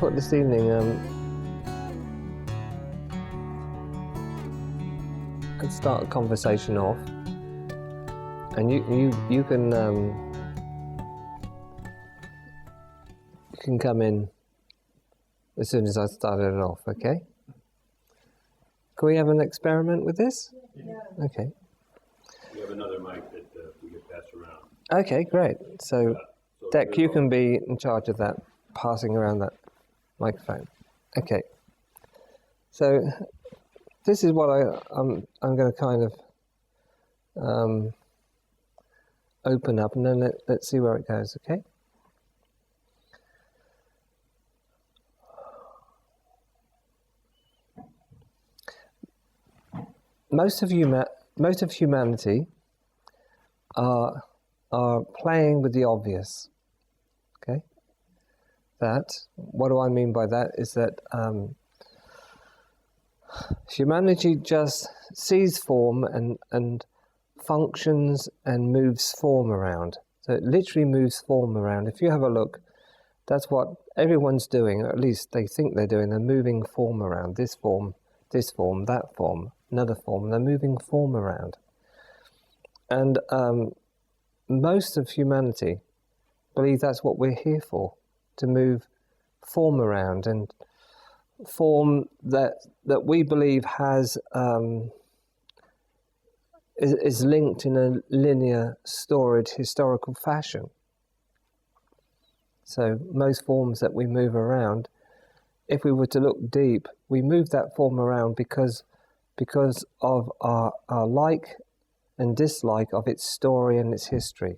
thought this evening I'd start a conversation off, and you can come in as soon as I started it off, okay? Can we have an experiment with this? Yeah. Okay. We have another mic that we get passed around. Okay, great. So Dec, you can be in charge of that, passing around that microphone. Okay. So this is what I'm going to kind of open up, and then let's see where it goes, okay? Most of humanity are playing with the obvious. Okay. What do I mean by that? Is that humanity just sees form and functions and moves form around. So it literally moves form around. If you have a look, that's what everyone's doing, or at least they think they're doing. They're moving form around. This form, that form, another form. They're moving form around. And most of humanity believe that's what we're here for, to move form around, and form that we believe has is linked in a linear, storied, historical fashion. So most forms that we move around, if we were to look deep, we move that form around because of our like and dislike of its story and its history.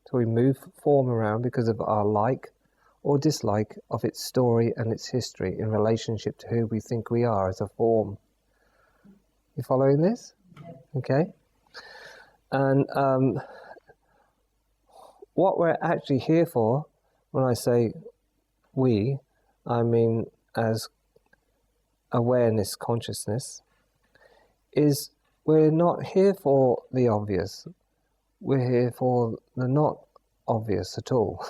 So we move form around because of our like or dislike of its story and its history in relationship to who we think we are as a form. You following this? Okay. And what we're actually here for, when I say we, I mean as awareness, consciousness, is we're not here for the obvious. We're here for the not obvious at all.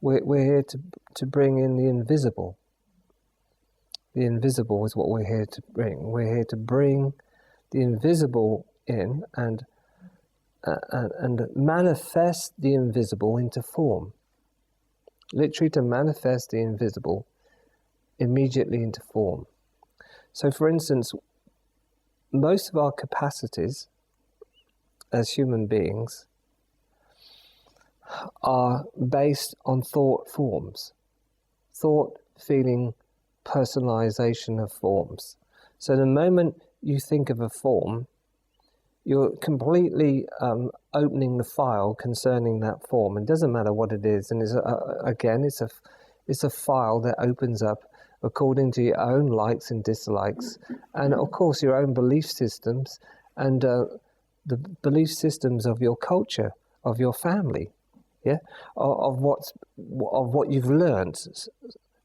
We're here to bring in the invisible. The invisible is what we're here to bring. We're here to bring the invisible in and manifest the invisible into form. Literally to manifest the invisible immediately into form. So for instance, most of our capacities as human beings are based on thought forms. Thought, feeling, personalization of forms. So the moment you think of a form, you're completely opening the file concerning that form. It doesn't matter what it is, and it's a file that opens up according to your own likes and dislikes, and of course your own belief systems and the belief systems of your culture, of your family, yeah, of what you've learned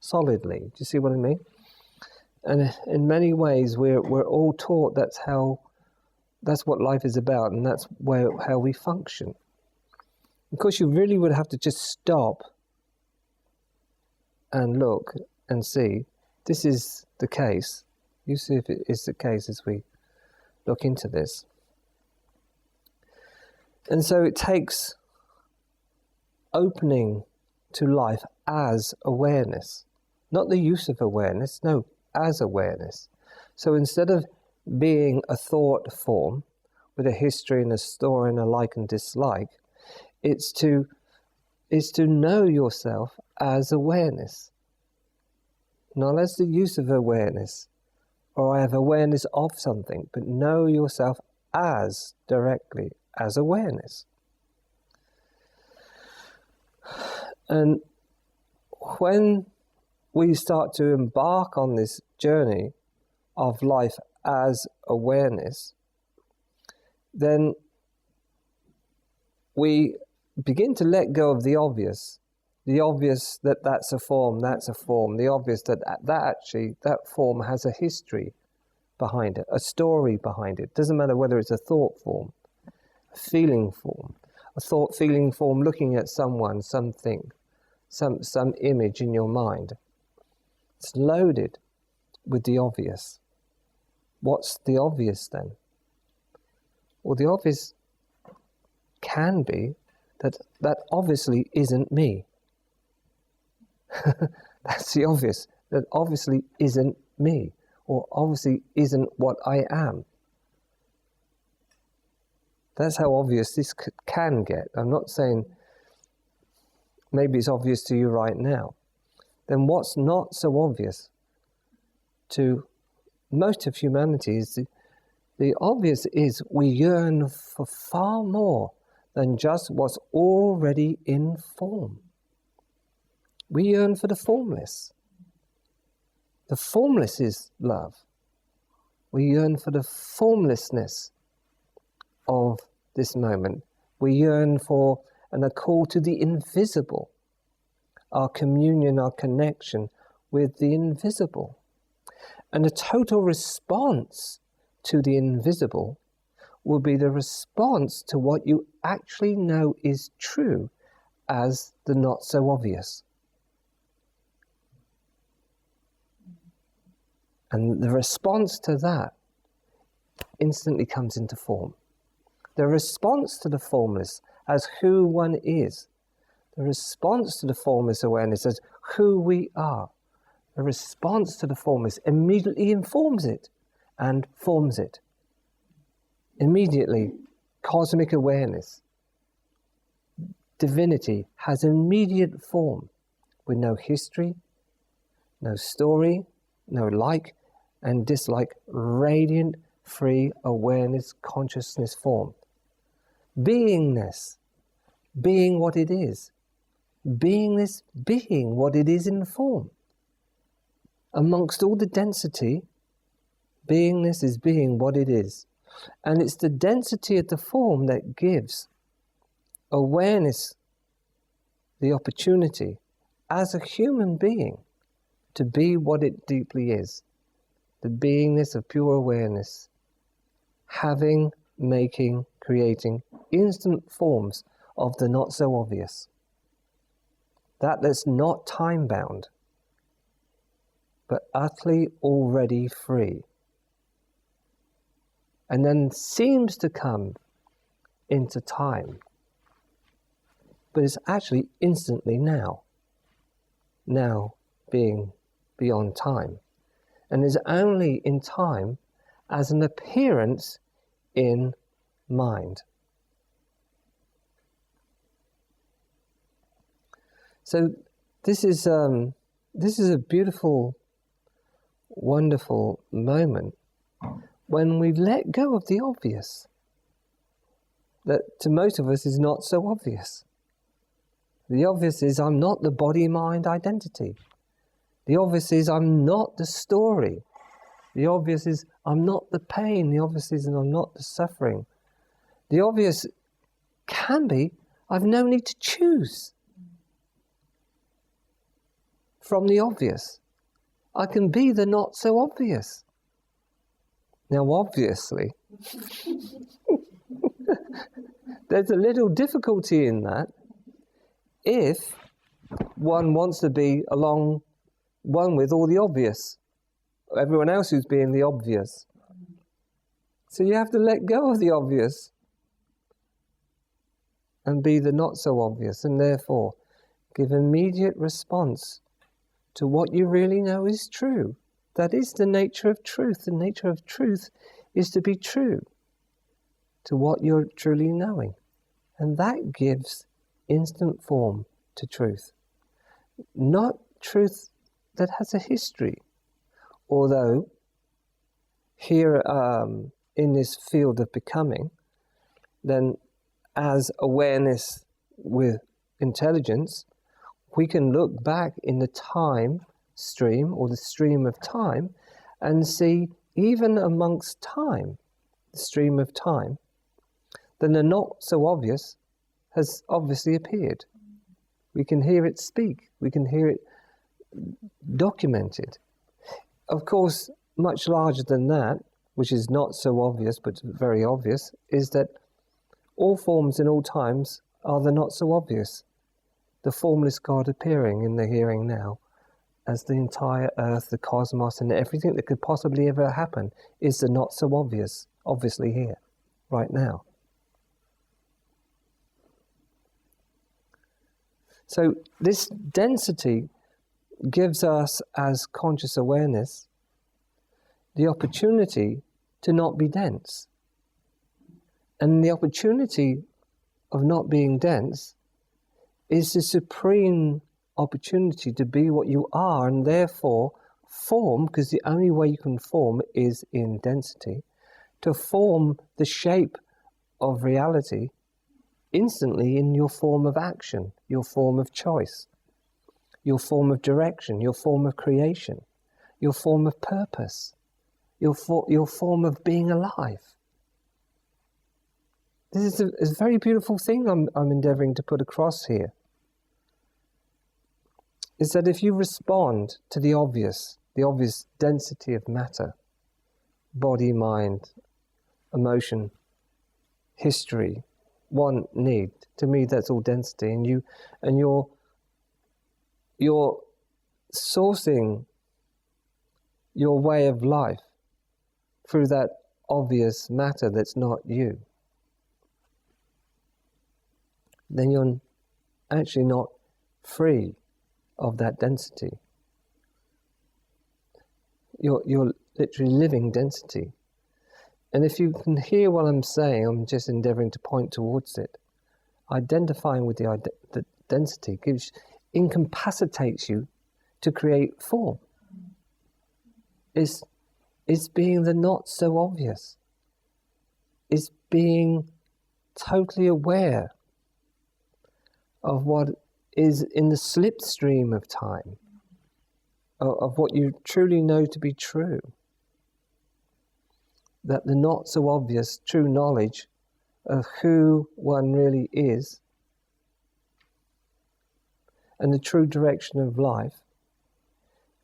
solidly. Do you see what I mean? And in many ways, we're all taught that's what life is about, and that's how we function. Of course, you really would have to just stop and look and see, this is the case. You see if it is the case as we look into this. And so it takes opening to life as awareness. Not the use of awareness, no, as awareness. So instead of being a thought form with a history and a story and a like and dislike, it's to know yourself as awareness. Not as the use of awareness, or I have awareness of something, but know yourself as directly as awareness. And when we start to embark on this journey of life as awareness, then we begin to let go of the obvious that that's a form, the obvious that form has a history behind it, a story behind it. Doesn't matter whether it's a thought form, a feeling form, a thought feeling form looking at someone, something, some image in your mind. It's loaded with the obvious. What's the obvious then? Well, the obvious can be that obviously isn't me. That's the obvious. That obviously isn't me, or obviously isn't what I am. That's how obvious this can get. I'm not saying maybe it's obvious to you right now. Then what's not so obvious to most of humanity is the obvious is we yearn for far more than just what's already in form. We yearn for the formless. The formless is love. We yearn for the formlessness of this moment. We yearn for and are called to the invisible, our communion, our connection with the invisible. And the total response to the invisible will be the response to what you actually know is true as the not so obvious. And the response to that instantly comes into form. The response to the formless as who one is. The response to the formless awareness as who we are. The response to the formless immediately informs it and forms it. Immediately, cosmic awareness, divinity has immediate form with no history, no story, no like and dislike, radiant, free awareness, consciousness form. Beingness, being what it is. Beingness, being what it is in form. Amongst all the density, beingness is being what it is. And it's the density of the form that gives awareness the opportunity as a human being to be what it deeply is. The beingness of pure awareness, having, making, creating instant forms of the not so obvious. That's not time-bound, but utterly already free. And then seems to come into time, but it's actually instantly now. Now being beyond time, and is only in time as an appearance in mind. So this is a beautiful, wonderful moment when we let go of the obvious, that to most of us is not so obvious. The obvious is I'm not the body-mind identity. The obvious is I'm not the story. The obvious is I'm not the pain. The obvious is I'm not the suffering. The obvious can be I've no need to choose from the obvious. I can be the not so obvious. Now obviously, there's a little difficulty in that if one wants to be along one with all the obvious, everyone else who's being the obvious. So you have to let go of the obvious and be the not so obvious, and therefore give immediate response to what you really know is true. That is the nature of truth. The nature of truth is to be true to what you're truly knowing. And that gives instant form to truth. Not truth that has a history. Although, here in this field of becoming, then as awareness with intelligence, we can look back in the time stream or the stream of time and see even amongst time, the stream of time, then the not so obvious has obviously appeared. We can hear it speak, we can hear it documented. Of course, much larger than that, which is not so obvious but very obvious, is that all forms in all times are the not so obvious. The formless God appearing in the hearing now as the entire earth, the cosmos, and everything that could possibly ever happen is the not so obvious, obviously here, right now. So this density gives us, as conscious awareness, the opportunity to not be dense. And the opportunity of not being dense is the supreme opportunity to be what you are, and therefore form, because the only way you can form is in density, to form the shape of reality instantly in your form of action, your form of choice, your form of direction, your form of creation, your form of purpose, your form of being alive. This is a very beautiful thing I'm endeavouring to put across here. Is that if you respond to the obvious density of matter, body, mind, emotion, history, want, need, to me that's all density, and you're sourcing your way of life through that obvious matter that's not you, then you're actually not free of that density. You're literally living density. And if you can hear what I'm saying, I'm just endeavouring to point towards it. Identifying with the density incapacitates you to create form. It's being the not so obvious. It's being totally aware of what is in the slipstream of time, of what you truly know to be true. That the not so obvious true knowledge of who one really is and the true direction of life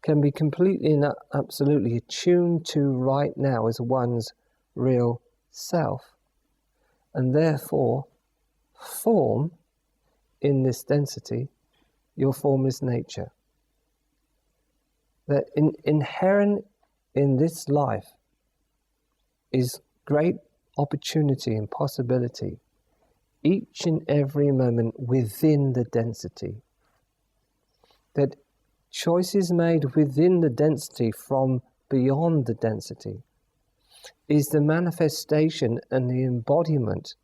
can be completely and absolutely attuned to right now as one's real self, and therefore form in this density your formless nature. That inherent in this life is great opportunity and possibility, each and every moment within the density. That choices made within the density from beyond the density is the manifestation and the embodiment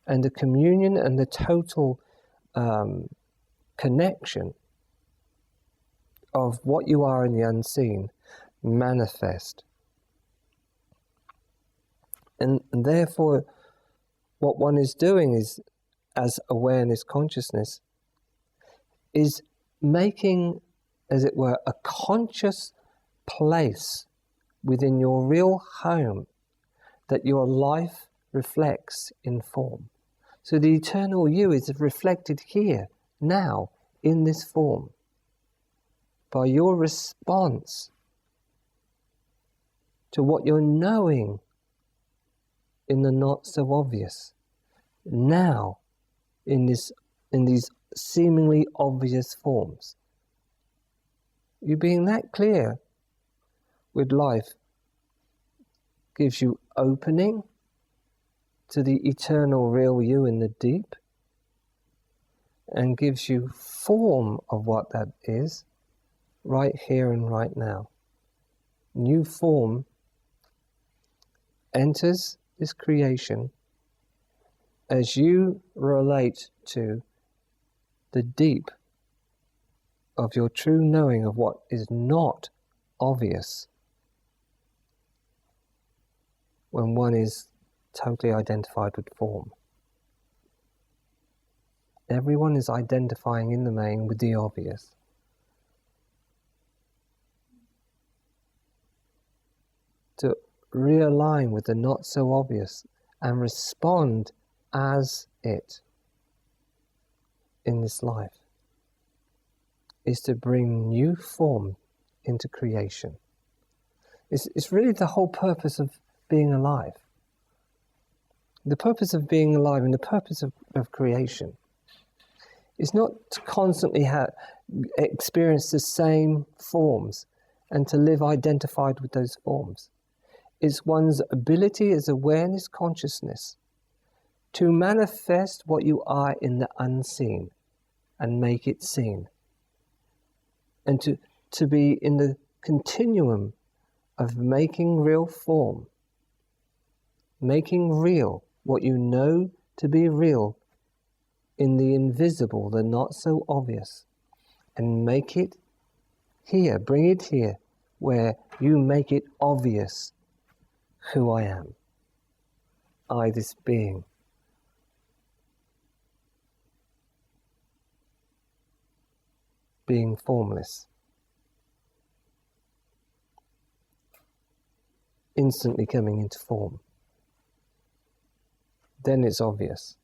and the communion and the total connection of what you are in the unseen manifest. And therefore, what one is doing is, as awareness consciousness, is making, as it were, a conscious place within your real home that your life reflects in form. So the eternal you is reflected here, now, in this form, by your response to what you're knowing in the not so obvious, now in these seemingly obvious forms. You being that clear with life gives you opening to the eternal real you in the deep, and gives you form of what that is right here and right now. New form enters this creation as you relate to the deep of your true knowing of what is not obvious when one is totally identified with form. Everyone is identifying in the main with the obvious. To realign with the not so obvious and respond as it in this life is to bring new form into creation. It's really the whole purpose of being alive. The purpose of being alive and the purpose of creation It's not to constantly experience the same forms and to live identified with those forms. It's one's ability as awareness consciousness to manifest what you are in the unseen and make it seen. And to be in the continuum of making real form, making real what you know to be real in the invisible, the not so obvious, and make it here, bring it here, where you make it obvious who I am. I, this being. Being formless. Instantly coming into form. Then it's obvious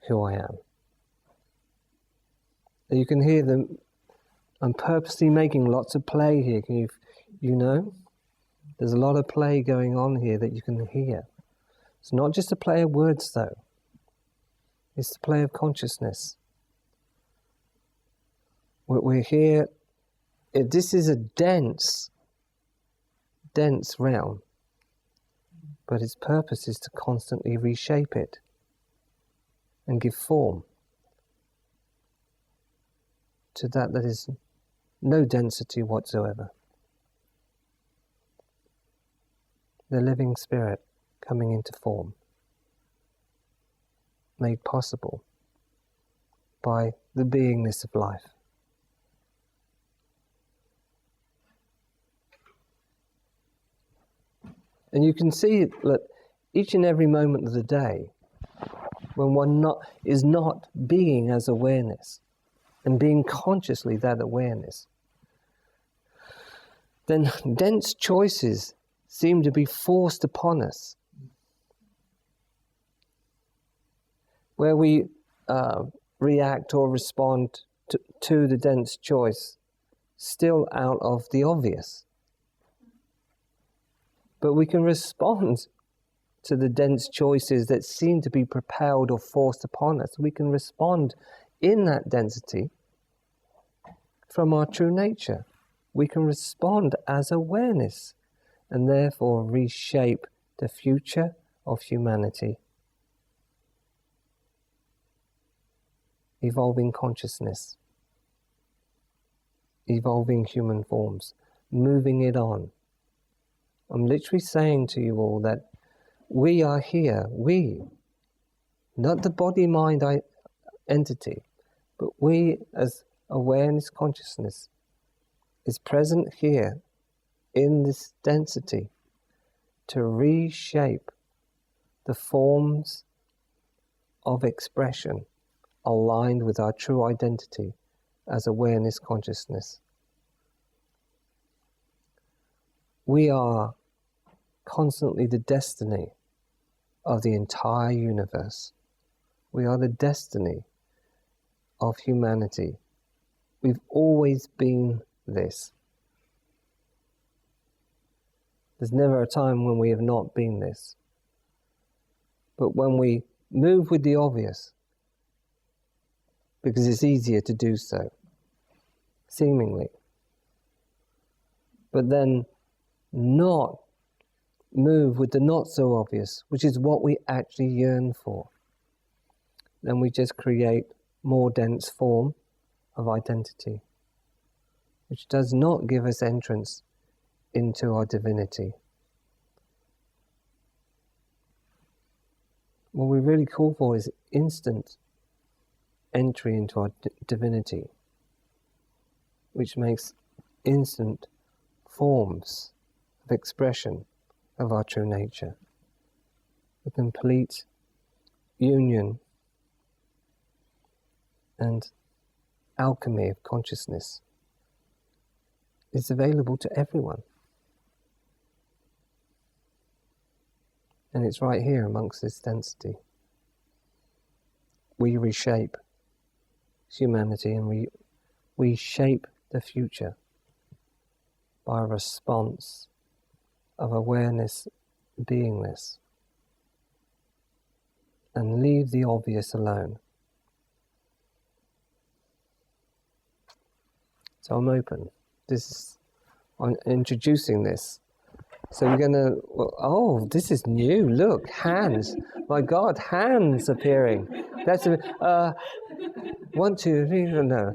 who I am. You can hear them. I'm purposely making lots of play here. Can you know? There's a lot of play going on here that you can hear. It's not just a play of words, though. It's the play of consciousness. We're here. This is a dense realm. But its purpose is to constantly reshape it and give form to that is no density whatsoever. The living spirit coming into form, made possible by the beingness of life. And you can see that each and every moment of the day, when one is not being as awareness, and being consciously that awareness, then dense choices seem to be forced upon us, where we react or respond to the dense choice still out of the obvious. But we can respond to the dense choices that seem to be propelled or forced upon us. We can respond in that density from our true nature. We can respond as awareness and therefore reshape the future of humanity. Evolving consciousness, evolving human forms, moving it on. I'm literally saying to you all that we are here, we, not the body-mind entity, but we as awareness consciousness is present here in this density to reshape the forms of expression aligned with our true identity as awareness consciousness. We are constantly the destiny of the entire universe. We are the destiny of humanity. We've always been this. There's never a time when we have not been this. But when we move with the obvious, because it's easier to do so, seemingly, but then not move with the not so obvious, which is what we actually yearn for, then we just create more dense form of identity, which does not give us entrance into our divinity. What we really call for is instant entry into our divinity, which makes instant forms of expression of our true nature. The complete union and alchemy of consciousness is available to everyone. And it's right here amongst this density. We reshape humanity and we shape the future by a response of awareness, beingness, and leave the obvious alone. So I'm open. I'm introducing this. So we're going to, this is new. Look, hands. My God, hands appearing. That's 1, 2, 3, no.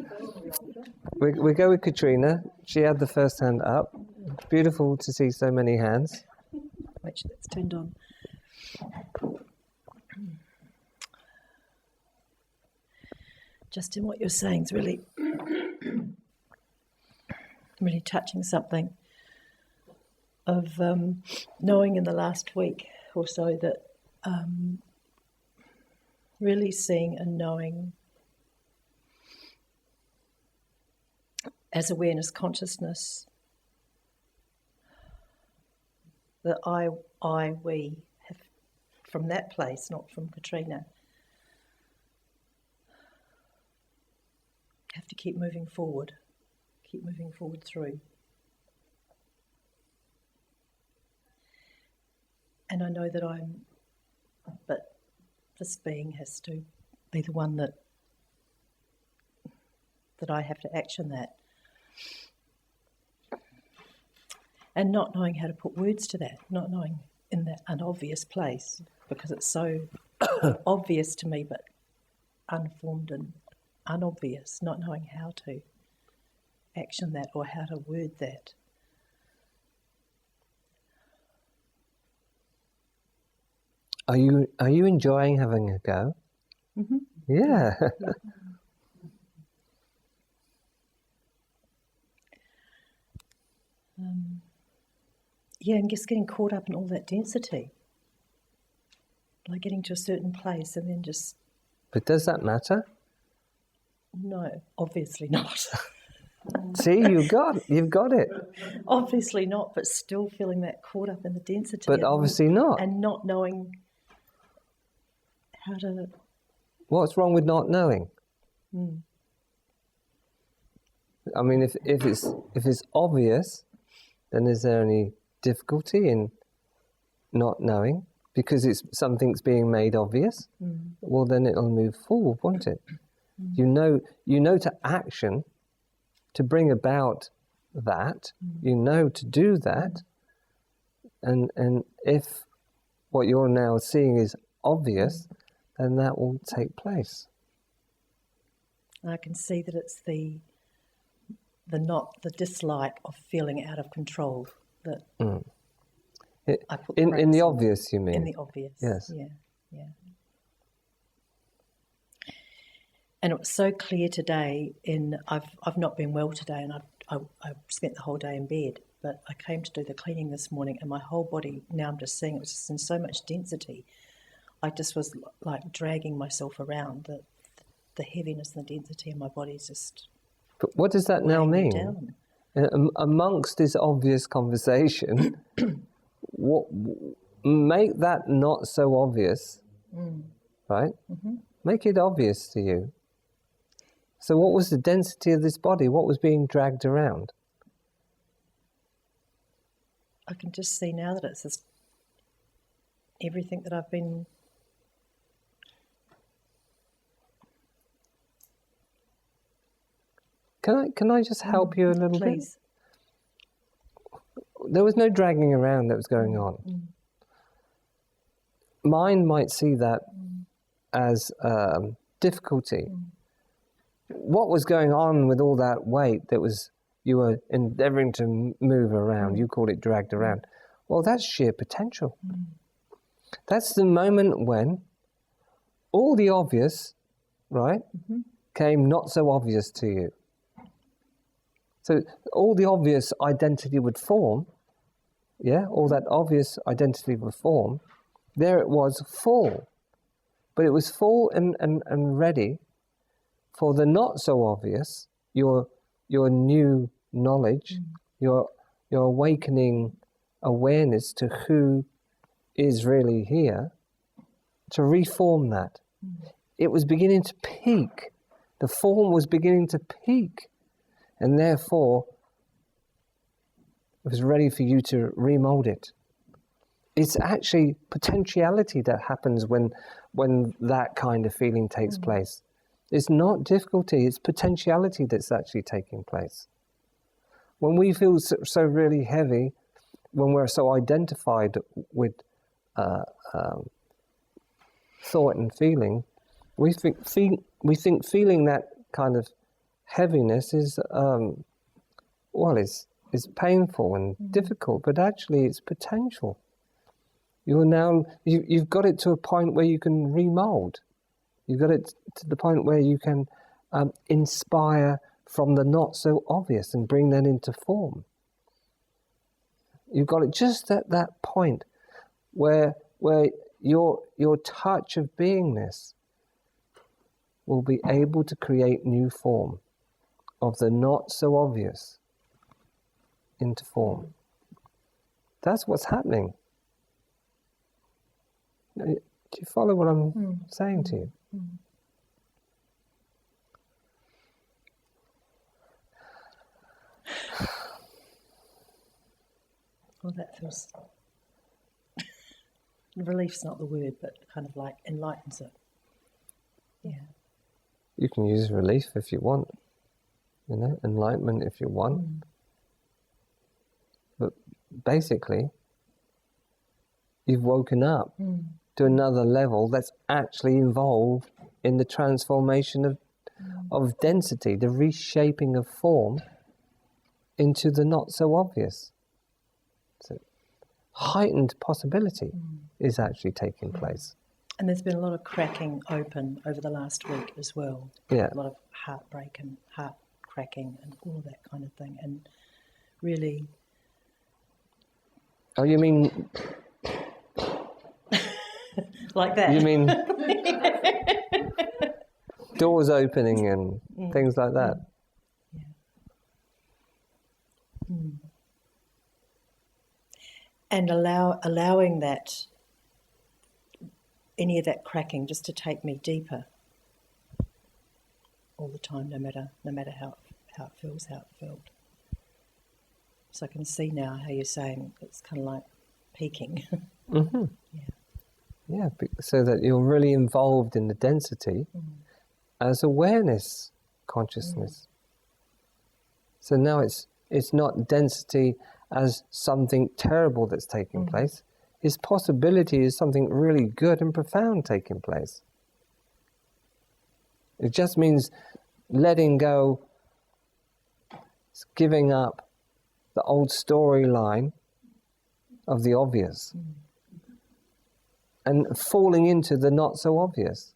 We go with Katrina. She had the first hand up. It's beautiful to see so many hands. Which that's turned on. Justin, what you're saying is really, really touching something of knowing in the last week or so that really seeing and knowing as awareness consciousness that we have from that place, not from Katrina, have to keep moving forward through. And I know that but this being has to be the one that I have to action that. And not knowing how to put words to that, not knowing in that unobvious place, because it's so obvious to me, but unformed and unobvious, not knowing how to action that or how to word that. Are you enjoying having a go? Mm-hmm. Yeah. And just getting caught up in all that density. Like getting to a certain place and then just... But does that matter? No, obviously not. See, you've got it. Obviously not, but still feeling that caught up in the density. But obviously not. And not knowing how to... What's wrong with not knowing? I mean, if it's obvious, then is there any difficulty in not knowing? Because something's being made obvious. Well, then it'll move forward, won't it? You know to action, to bring about that. You know to do that, and if what you're now seeing is obvious, then that will take place. I can see that it's the dislike of feeling out of control that I put in the obvious, you mean? In the obvious, yes. Yeah. And it was so clear today. I've not been well today, and I spent the whole day in bed. But I came to do the cleaning this morning, and my whole body, now I'm just seeing it was just in so much density. I just was like dragging myself around. The heaviness and the density in my body is just. But what does that now mean? Amongst this obvious conversation, make that not so obvious, right? Mm-hmm. Make it obvious to you. So what was the density of this body? What was being dragged around? I can just see now that it's just everything that I've been... Can I just help you a little Please. bit? There was no dragging around that was going on. Mind might see that as difficulty. What was going on with all that weight that you were endeavouring to move around? You call it dragged around. Well, that's sheer potential. That's the moment when all the obvious, right, came not so obvious to you. So all the obvious identity would form, all that obvious identity would form. There it was, full. But it was full and ready for the not so obvious, your new knowledge, your awakening awareness to who is really here, to reform that. It was beginning to peak. The form was beginning to peak. And therefore, it was ready for you to remold it. It's actually potentiality that happens when that kind of feeling takes place. It's not difficulty, it's potentiality that's actually taking place. When we feel so really heavy, when we're so identified with thought and feeling, we think feeling that kind of heaviness is is painful and difficult, but actually it's potential. You've got it to a point where you can remold. You've got it to the point where you can inspire from the not so obvious and bring that into form. You've got it just at that point where your touch of beingness will be able to create new form of the not so obvious into form. That's what's happening. Do you follow what I'm saying to you? Well, that feels... Relief's not the word, but kind of like enlightens it. Yeah. You can use relief if you want, enlightenment if you want. But basically, you've woken up to another level that's actually involved in the transformation of density, the reshaping of form into the not so obvious. So heightened possibility is actually taking place. And there's been a lot of cracking open over the last week as well. Yeah. A lot of heartbreak and heart cracking and all of that kind of thing. And really... Oh, you mean... like that? You mean... doors opening and things like that? Yeah. And allowing that, any of that cracking, just to take me deeper all the time, no matter how it feels, how it felt. So I can see now how you're saying it's kind of like peaking. Mm-hmm. Yeah, so that you're really involved in the density as awareness consciousness. So now it's not density as something terrible that's taking place. Its possibility is something really good and profound taking place. It just means letting go, giving up the old storyline of the obvious and falling into the not so obvious.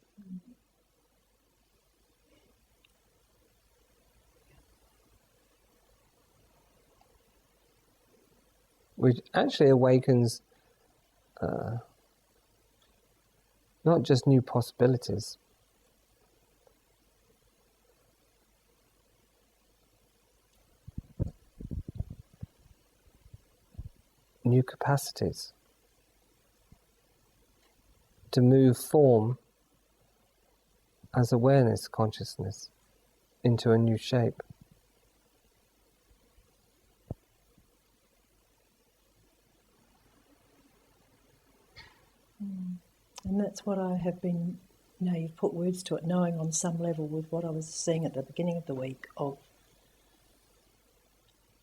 Which actually awakens not just new possibilities, new capacities to move form as awareness consciousness into a new shape. And that's what I have been, you've put words to it, knowing on some level with what I was seeing at the beginning of the week, of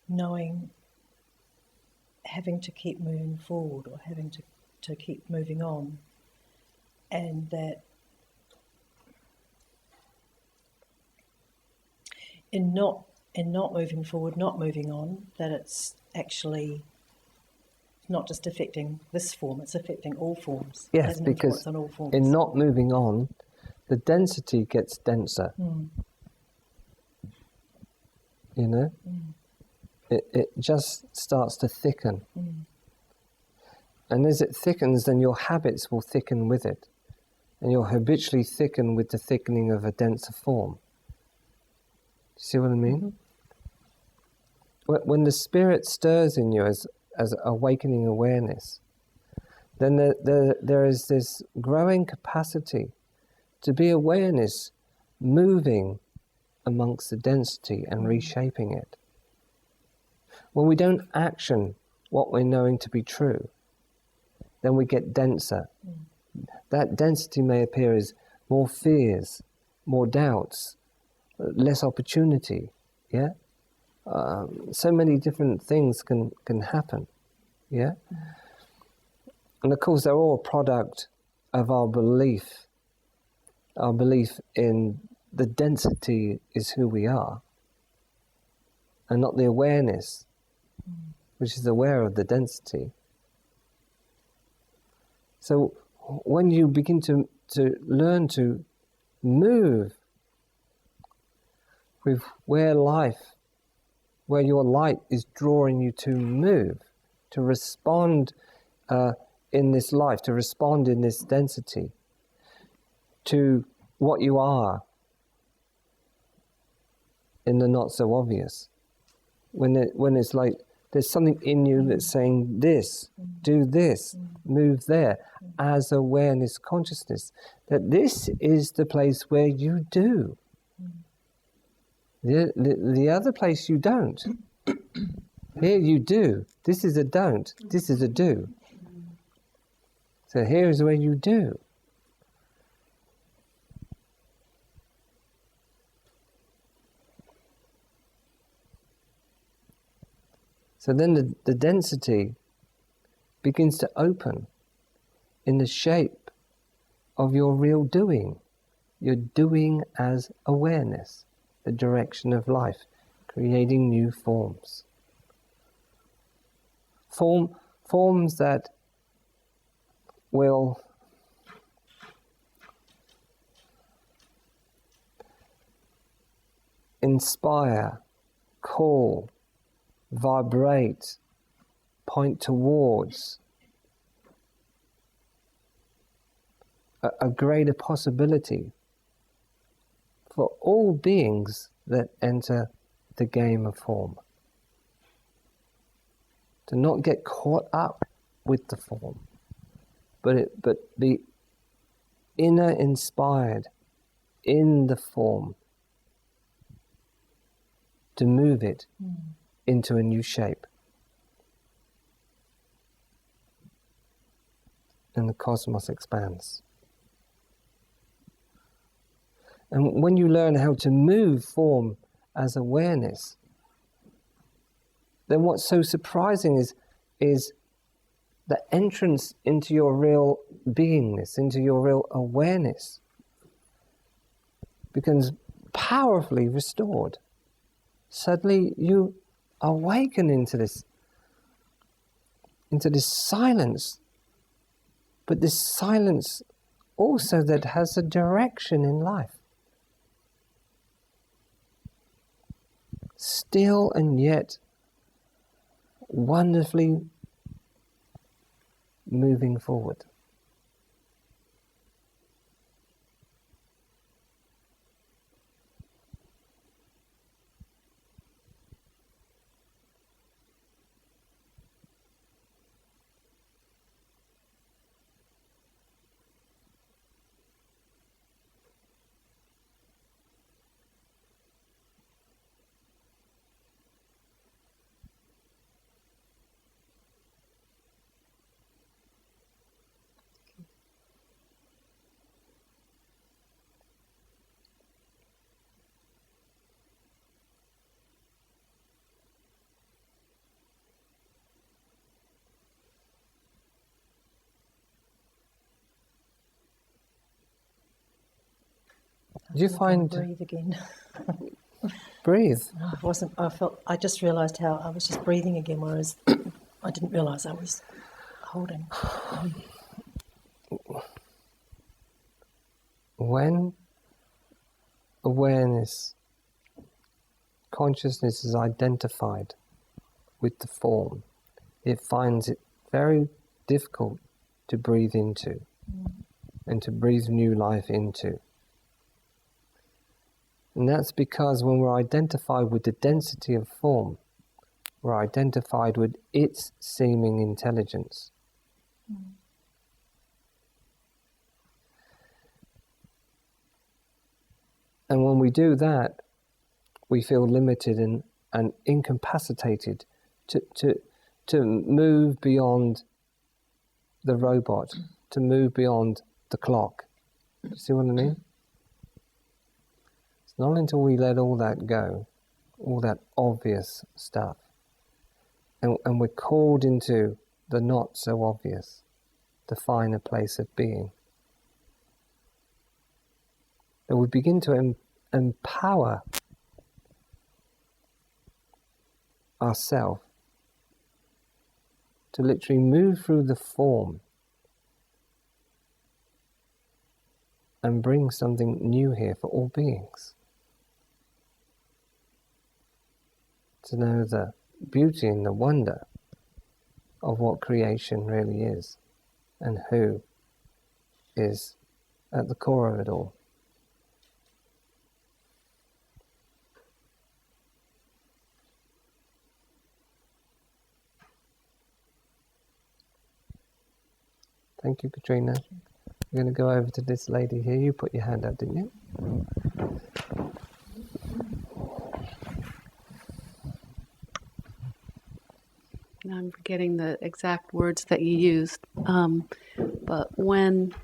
knowing, having to keep moving forward or having to keep moving on, and that in not moving forward, not moving on, that it's actually not just affecting this form, it's affecting all forms. Yes, because on all forms. In not moving on, the density gets denser. You know? It just starts to thicken. And as it thickens, then your habits will thicken with it. And you'll habitually thicken with the thickening of a denser form. See what I mean? When the spirit stirs in you as awakening awareness, then there is this growing capacity to be awareness moving amongst the density and reshaping it. When we don't action what we're knowing to be true, then we get denser. That density may appear as more fears, more doubts, less opportunity, yeah? so many different things can happen. Yeah? And of course they're all a product of our belief in the density is who we are, and not the awareness, which is aware of the density. So when you begin to learn to move with where your light is drawing you to move, to respond in this life, to respond in this density to what you are in the not so obvious. When it's like there's something in you that's saying this, do this, move there, as awareness consciousness, that this is the place where you do. The other place you don't. Here you do. This is a don't. This is a do. So here is where you do. So then the density begins to open in the shape of your real doing. You're doing as awareness, the direction of life, creating new forms. Forms that will inspire, call, vibrate, point towards a greater possibility for all beings that enter the game of form. To not get caught up with the form, but be inner inspired in the form, to move it into a new shape. And the cosmos expands. And when you learn how to move form as awareness, then what's so surprising is the entrance into your real beingness, into your real awareness, becomes powerfully restored. Suddenly you awaken into this silence, but this silence also that has a direction in life. Still and yet wonderfully moving forward. Do you find breathe again? breathe? I just realised how I was just breathing again, whereas I didn't realise I was holding. When awareness, consciousness is identified with the form, it finds it very difficult to breathe into and to breathe new life into. And that's because when we're identified with the density of form, we're identified with its seeming intelligence. And when we do that, we feel limited and incapacitated to move beyond the robot, to move beyond the clock. You see what I mean? It's not until we let all that go, all that obvious stuff. And we're called into the not so obvious, the finer place of being. That we begin to empower ourselves to literally move through the form and bring something new here for all beings. To know the beauty and the wonder of what creation really is and who is at the core of it all. Thank you, Katrina. We're going to go over to this lady here. You put your hand up, didn't you? I'm forgetting the exact words that you used, but when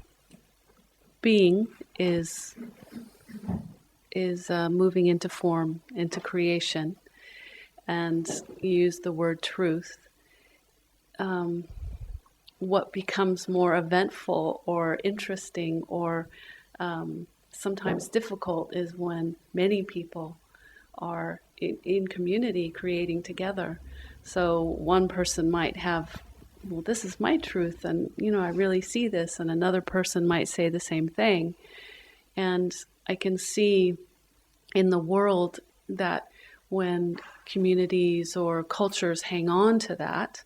being is moving into form, into creation, and you use the word truth, what becomes more eventful or interesting or sometimes difficult is when many people are in community creating together. So one person might have, well, this is my truth, and I really see this, and another person might say the same thing. And I can see in the world that when communities or cultures hang on to that,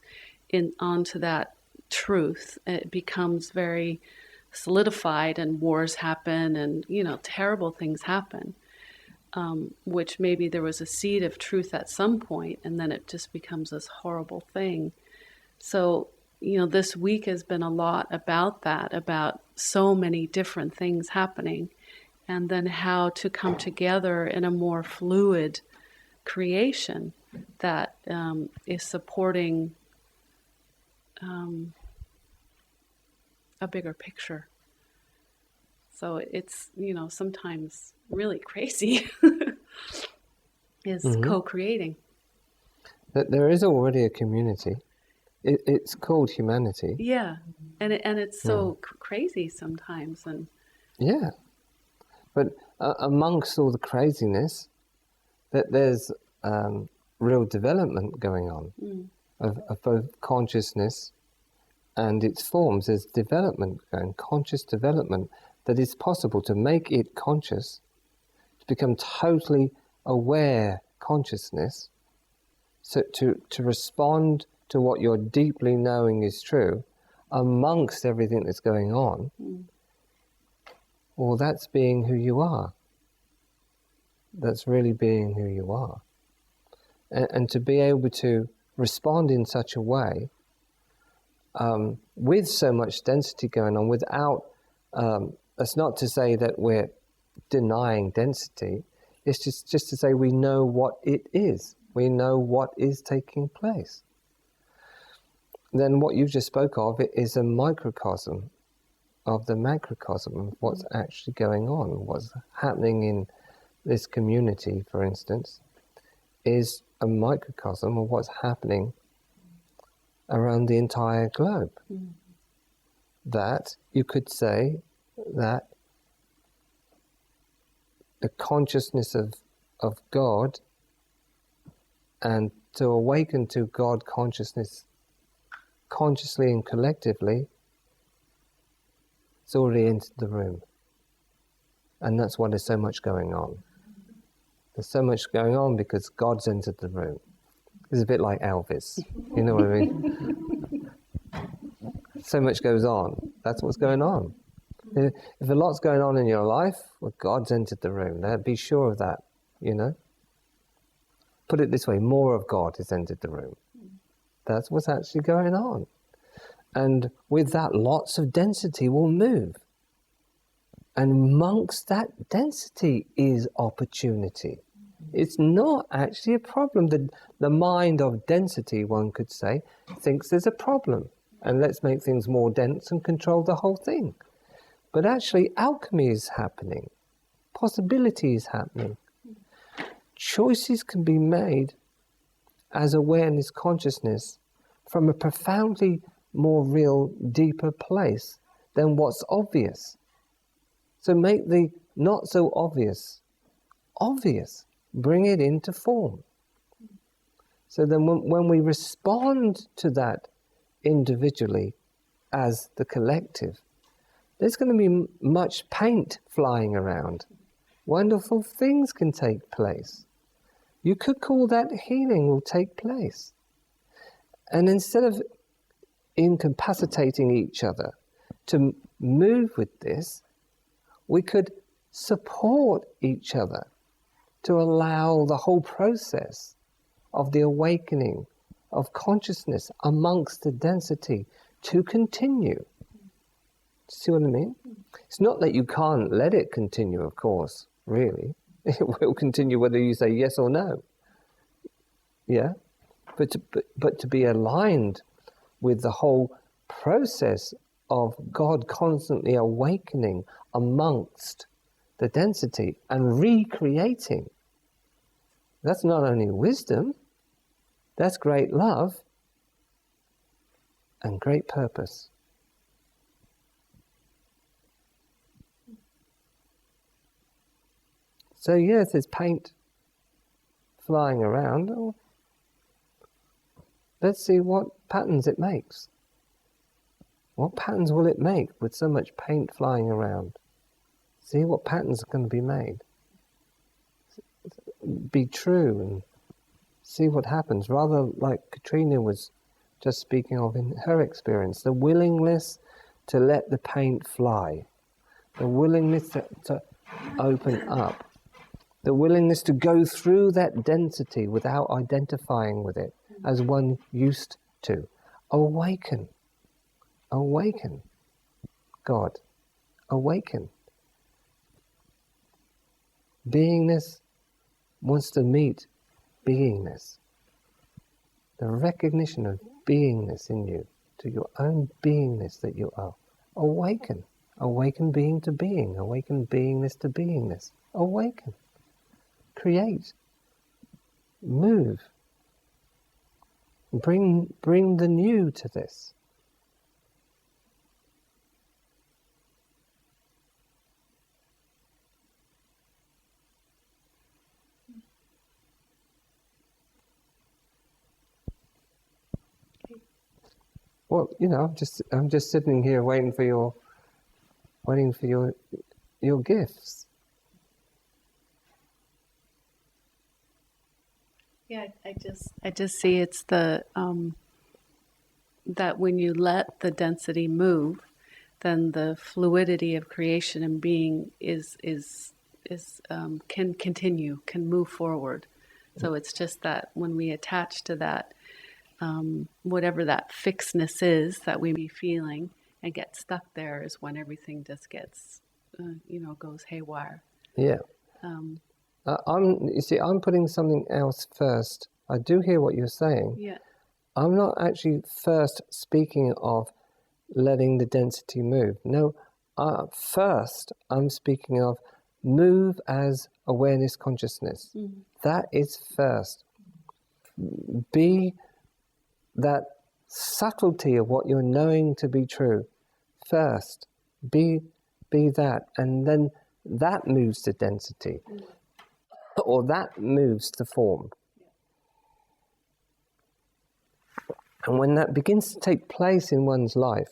onto that truth, it becomes very solidified, and wars happen, and terrible things happen. Which maybe there was a seed of truth at some point, and then it just becomes this horrible thing. So, this week has been a lot about that, about so many different things happening, and then how to come together in a more fluid creation that is supporting a bigger picture. So it's, sometimes really crazy is co-creating. There is already a community. It's called humanity. Yeah, and it's so crazy sometimes. And yeah, but amongst all the craziness, there's real development going on of both consciousness and its forms. There's development going, conscious development, that is possible to make it conscious, to become totally aware consciousness, so to respond to what you're deeply knowing is true amongst everything that's going on. Well, that's being who you are. That's really being who you are. And to be able to respond in such a way, with so much density going on, without that's not to say that we're denying density. It's just to say we know what it is. We know what is taking place. Then what you just spoke of, it is a microcosm of the macrocosm of what's actually going on. What's happening in this community, for instance, is a microcosm of what's happening around the entire globe. That you could say that the consciousness of God, and to awaken to God consciousness consciously and collectively, it's already entered the room. And that's why there's so much going on. There's so much going on because God's entered the room. It's a bit like Elvis, you know what I mean? So much goes on. That's what's going on. If a lot's going on in your life, well, God's entered the room. Now, be sure of that, Put it this way, more of God has entered the room. That's what's actually going on. And with that, lots of density will move. And amongst that density is opportunity. It's not actually a problem. The mind of density, one could say, thinks there's a problem. And let's make things more dense and control the whole thing. But actually, alchemy is happening. Possibility is happening. choices can be made as awareness consciousness from a profoundly more real, deeper place than what's obvious. So make the not so obvious obvious. Bring it into form. So then when we respond to that individually as the collective, there's going to be much paint flying around. Wonderful things can take place. You could call that healing will take place. And instead of incapacitating each other to move with this, we could support each other to allow the whole process of the awakening of consciousness amongst the density to continue. See what I mean? It's not that you can't let it continue, of course, really. It will continue whether you say yes or no. Yeah? But to be aligned with the whole process of God constantly awakening amongst the density and recreating, that's not only wisdom, that's great love and great purpose. So yes, there's paint flying around. Oh, let's see what patterns it makes. What patterns will it make with so much paint flying around? See what patterns are going to be made. Be true and see what happens. Rather like Katrina was just speaking of in her experience, the willingness to let the paint fly, the willingness to open up, the willingness to go through that density without identifying with it as one used to. Awaken. Awaken. God. Awaken. Beingness wants to meet beingness. The recognition of beingness in you, to your own beingness that you are. Awaken. Awaken being to being. Awaken beingness to beingness. Awaken. Create. Move. Bring the new to this. Well, you know, I'm just sitting here waiting for your gifts. Yeah, I just see it's the that when you let the density move, then the fluidity of creation and being is can continue, can move forward. So it's just that when we attach to that, whatever that fixedness is that we be feeling and get stuck there, is when everything just gets, goes haywire. Yeah. I'm putting something else first. I do hear what you're saying. Yeah. I'm not actually first speaking of letting the density move. No, first I'm speaking of move as awareness consciousness. Mm-hmm. That is first. Be that subtlety of what you're knowing to be true. First, be that, and then that moves to density. Mm-hmm. Or that moves to form. And when that begins to take place in one's life,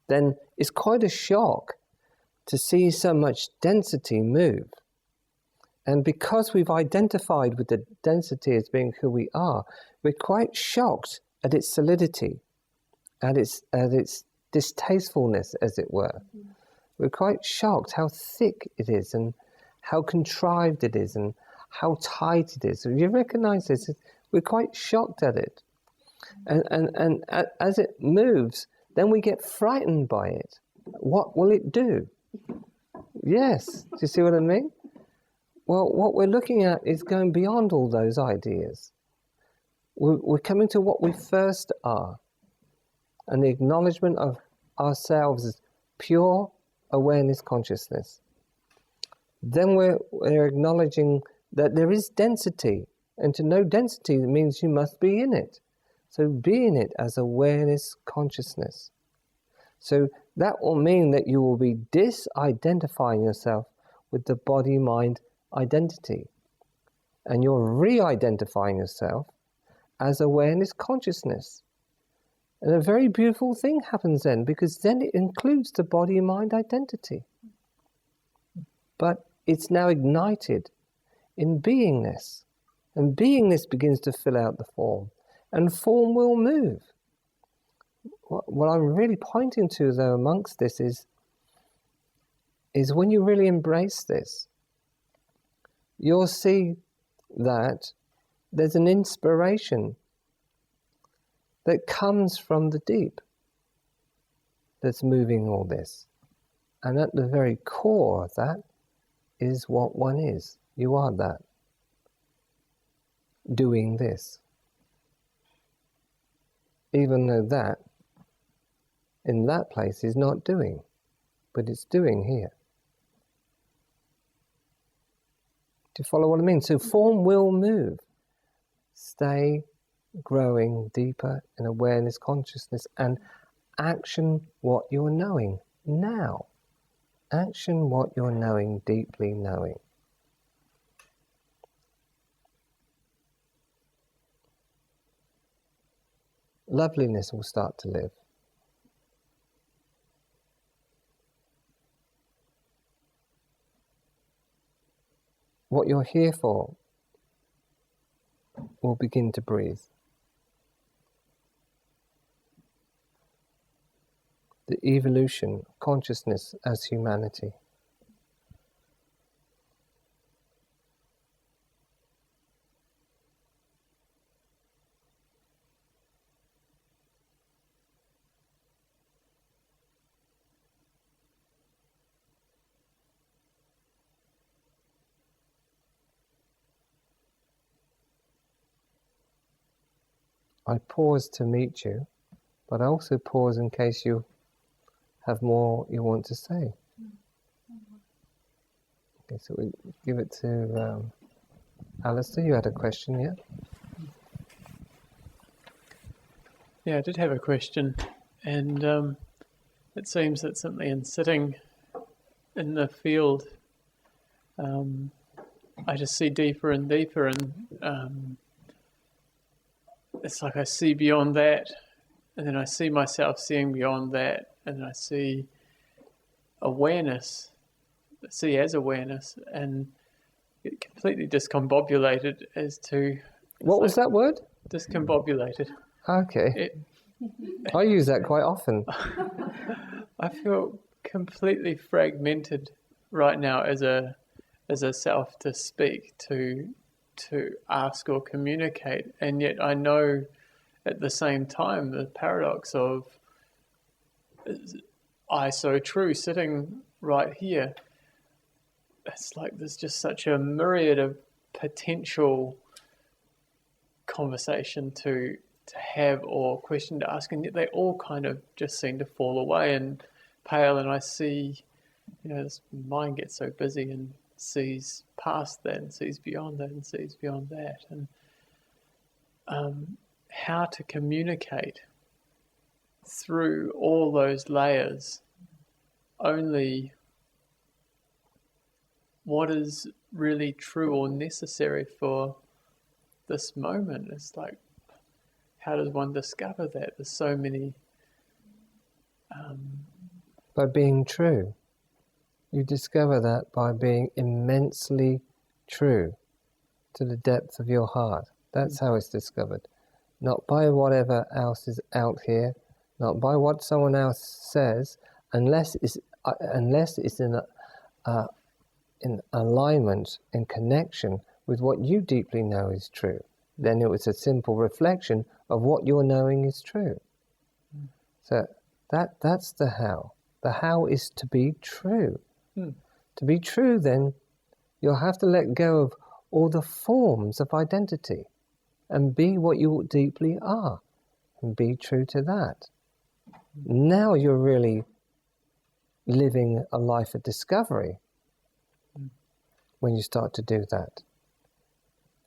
then it's quite a shock to see so much density move. And because we've identified with the density as being who we are, we're quite shocked at its solidity, at its distastefulness, as it were. Mm-hmm. We're quite shocked how thick it is and how contrived it is and how tight it is. You recognize this? We're quite shocked at it. And as it moves, then we get frightened by it. What will it do? Yes. Do you see what I mean? Well, what we're looking at is going beyond all those ideas. We're coming to what we first are, and the acknowledgement of ourselves as pure awareness consciousness. Then we're acknowledging that there is density. And to know density means you must be in it. So be in it as awareness, consciousness. So that will mean that you will be disidentifying yourself with the body-mind identity. And you're re-identifying yourself as awareness, consciousness. And a very beautiful thing happens then, because then it includes the body-mind identity. But it's now ignited in beingness. And beingness begins to fill out the form. And form will move. What I'm really pointing to, though, amongst this is when you really embrace this, you'll see that there's an inspiration that comes from the deep that's moving all this. And at the very core of that is what one is. You are that. Doing this. Even though that, in that place, is not doing, but it's doing here. Do you follow what I mean? So form will move. Stay growing deeper in awareness, consciousness, and action what you're knowing now. Action what you're knowing, deeply knowing. Loveliness will start to live. What you're here for will begin to breathe. The evolution of consciousness as humanity. I pause to meet you, but I also pause in case you have more you want to say. Okay, so we give it to Alistair. You had a question, yeah? Yeah, I did have a question, and it seems that simply in sitting in the field, I just see deeper and deeper, and it's like I see beyond that, and then I see myself seeing beyond that, and then I see awareness, see as awareness, and get completely discombobulated as to... What was that word? Discombobulated. Okay. I use that quite often. I feel completely fragmented right now as a self to speak, to ask or communicate, and yet I know at the same time the paradox of I so true sitting right here. It's like there's just such a myriad of potential conversation to have or question to ask, and yet they all kind of just seem to fall away and pale, and I see, this mind gets so busy and sees past that and sees beyond that and sees beyond that, and how to communicate through all those layers, only what is really true or necessary for this moment. It's like, how does one discover that? There's so many... By being true. You discover that by being immensely true to the depth of your heart. That's how it's discovered. Not by whatever else is out here, not by what someone else says, unless it's in alignment, in connection with what you deeply know is true. Then it was a simple reflection of what you're knowing is true. So that's the how. The how is to be true. To be true, then, you'll have to let go of all the forms of identity and be what you deeply are, and be true to that. Now you're really living a life of discovery when you start to do that.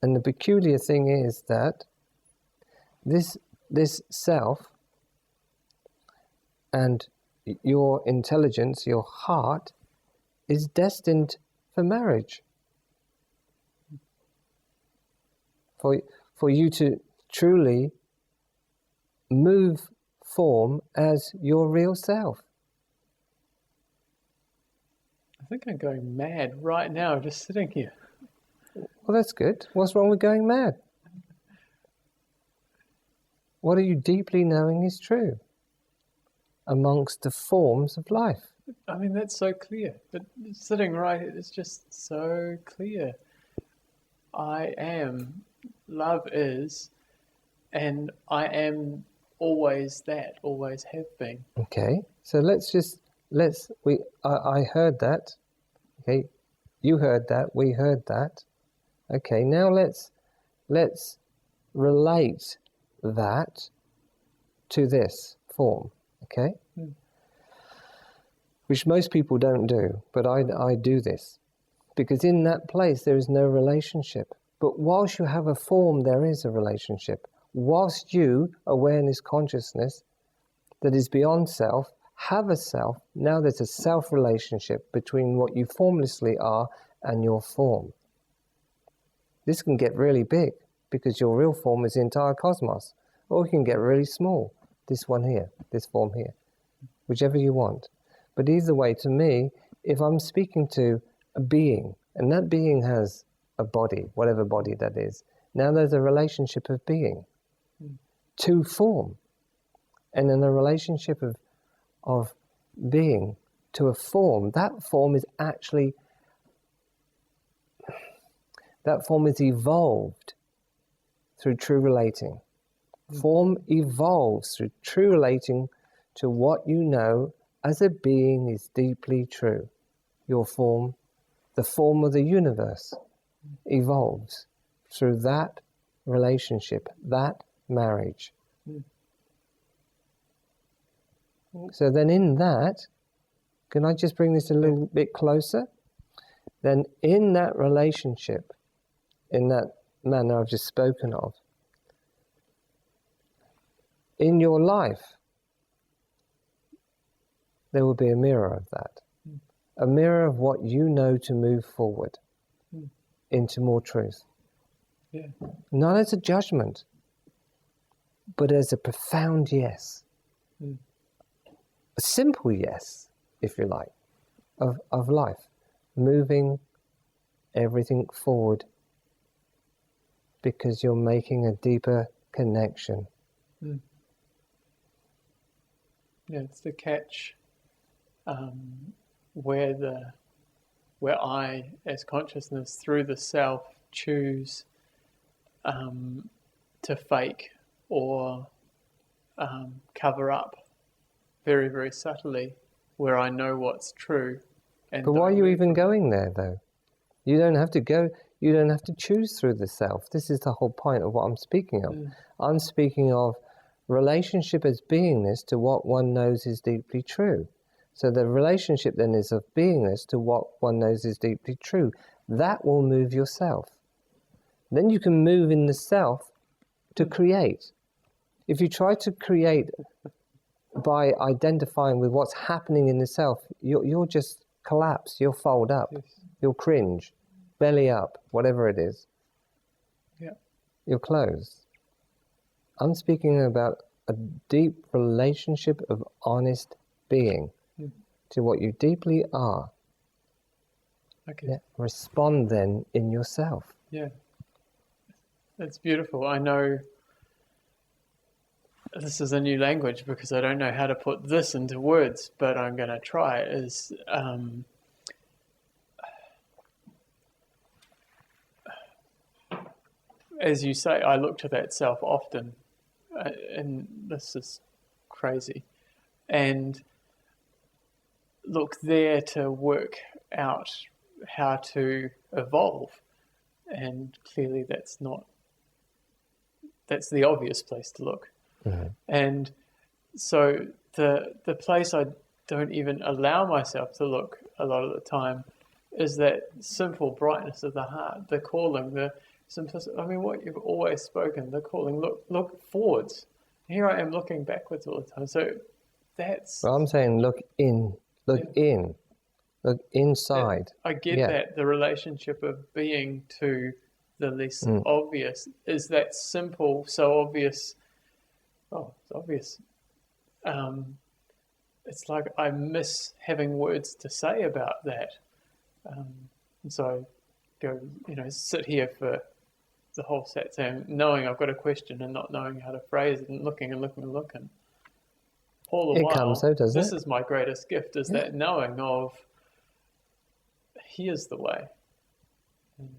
And the peculiar thing is that this self and your intelligence, your heart, is destined for marriage. For you to truly move form as your real self. I think I'm going mad right now, just sitting here. Well, that's good. What's wrong with going mad? What are you deeply knowing is true amongst the forms of life? I mean, that's so clear. But sitting right here is just so clear. I am, love is, and I am always that, always have been. Okay, so I heard that. Okay, you heard that, we heard that. Okay, now let's relate that to this form, okay? Which most people don't do, but I do this. Because in that place there is no relationship. But whilst you have a form, there is a relationship. Whilst you, awareness, consciousness, that is beyond self, have a self, now there's a self-relationship between what you formlessly are and your form. This can get really big, because your real form is the entire cosmos. Or it can get really small, this one here, this form here, whichever you want. But either way, to me, if I'm speaking to a being, and that being has a body, whatever body that is, now there's a relationship of being to form. And in a relationship of being to a form, that form is actually, that form is evolved through true relating. Form evolves through true relating to what you know as a being is deeply true. Your form, the form of the universe, evolves through that relationship, that marriage. So then in that, can I just bring this a little bit closer? Then in that relationship, in that manner I've just spoken of, in your life, there will be a mirror of that. A mirror of what you know to move forward into more truth. Yeah. Not as a judgment, but as a profound yes. A simple yes, if you like, of life. Moving everything forward because you're making a deeper connection. Yeah, it's the catch where I, as consciousness, through the self, choose to fake or cover up very, very subtly, where I know what's true. And but why are you even going there, though? You don't have to go, you don't have to choose through the self. This is the whole point of what I'm speaking of. I'm speaking of relationship as beingness to what one knows is deeply true. So the relationship then is of beingness to what one knows is deeply true. That will move yourself. Then you can move in the self to create. If you try to create by identifying with what's happening in the self, you'll just collapse, you'll fold up, you'll cringe, belly up, whatever it is. Yeah. You'll close. I'm speaking about a deep relationship of honest being to what you deeply are. Okay. Yeah. Respond then in yourself. Yeah. That's beautiful. I know this is a new language because I don't know how to put this into words, but I'm going to try. Is as you say, I look to that self often, and this is crazy, and look there to work out how to evolve, and clearly that's the obvious place to look. And so the place I don't even allow myself to look a lot of the time is that simple brightness of the heart, the calling, simplicity. I mean, what you've always spoken, the calling, look forwards. Here I am looking backwards all the time. So that's... Well, I'm saying look in, look inside. I get that, the relationship of being to the less obvious is that simple, so obvious. Oh, it's obvious. It's like I miss having words to say about that. And so I go, sit here for the whole satsang, knowing I've got a question and not knowing how to phrase it, and looking and looking and looking. All the It while, comes though, doesn't this it? is my greatest gift, is that knowing of, here's the way. And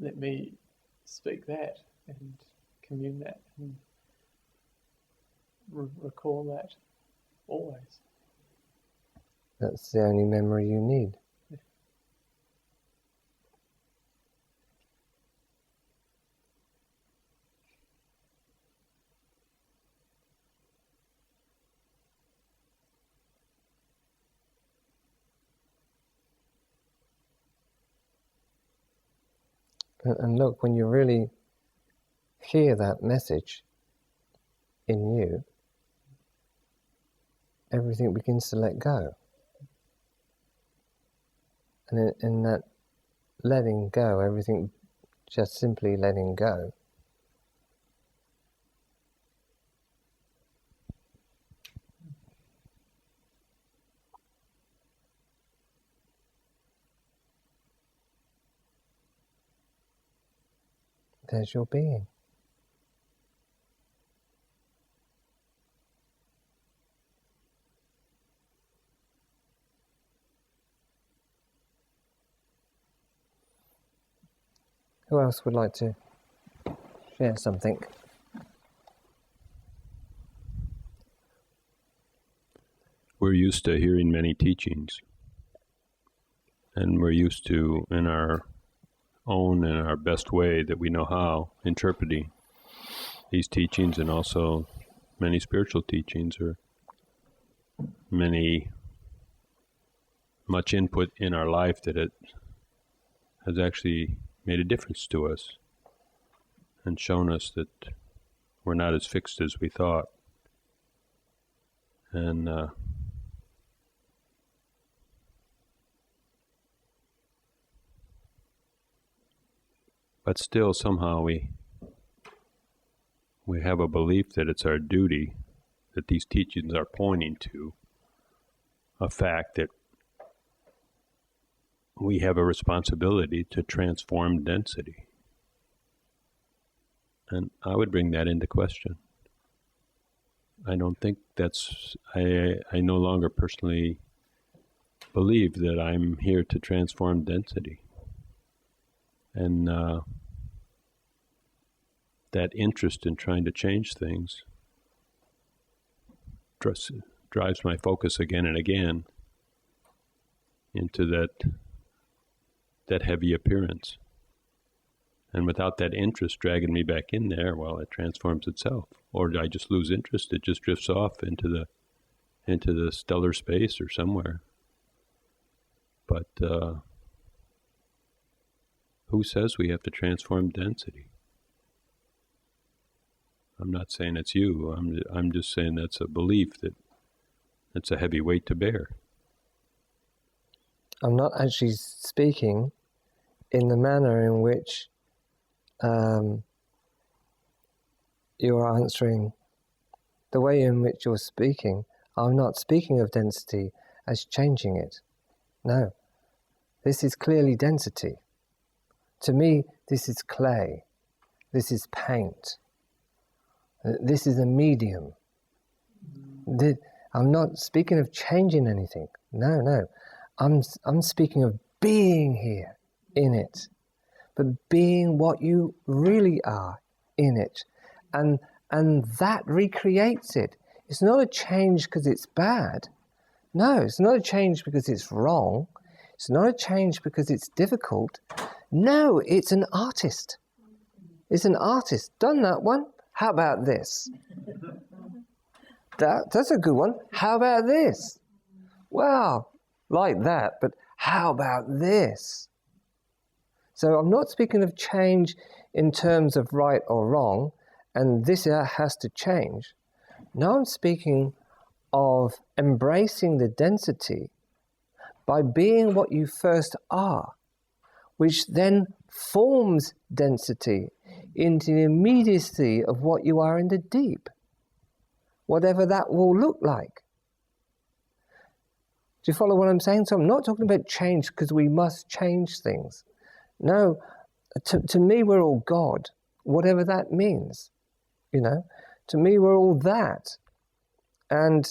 let me speak that and commune that and recall that always. That's the only memory you need. And look, when you really hear that message in you, everything begins to let go. And in that letting go, everything just simply letting go, there's your being. Who else would like to share something? We're used to hearing many teachings, and we're used to, in our own and our best way that we know how, interpreting these teachings, and also many spiritual teachings, or much input in our life that it has actually made a difference to us and shown us that we're not as fixed as we thought. And but still somehow we have a belief that it's our duty, that these teachings are pointing to a fact that we have a responsibility to transform density. And I would bring that into question. I don't think that's, I no longer personally believe that I'm here to transform density. And that interest in trying to change things drives my focus again and again into that heavy appearance. And without that interest dragging me back in there, well, it transforms itself. Or I just lose interest, it just drifts off into the stellar space or somewhere. But who says we have to transform density? I'm not saying it's you. I'm just saying that's a belief that it's a heavy weight to bear. I'm not actually speaking in the manner in which you're answering, the way in which you're speaking. I'm not speaking of density as changing it. No. This is clearly density. To me, this is clay. This is paint. This is a medium. I'm not speaking of changing anything. No. I'm speaking of being here in it, but being what you really are in it, and that recreates it. It's not a change because it's bad. No, it's not a change because it's wrong. It's not a change because it's difficult. No, it's an artist. It's an artist. Done that one. How about this? That's a good one. How about this? Well, like that, but how about this? So I'm not speaking of change in terms of right or wrong, and this has to change. No, I'm speaking of embracing the density by being what you first are, which then forms density into the immediacy of what you are in the deep, whatever that will look like. Do you follow what I'm saying? So I'm not talking about change because we must change things. No, to me we're all God, whatever that means. You know, to me we're all that, and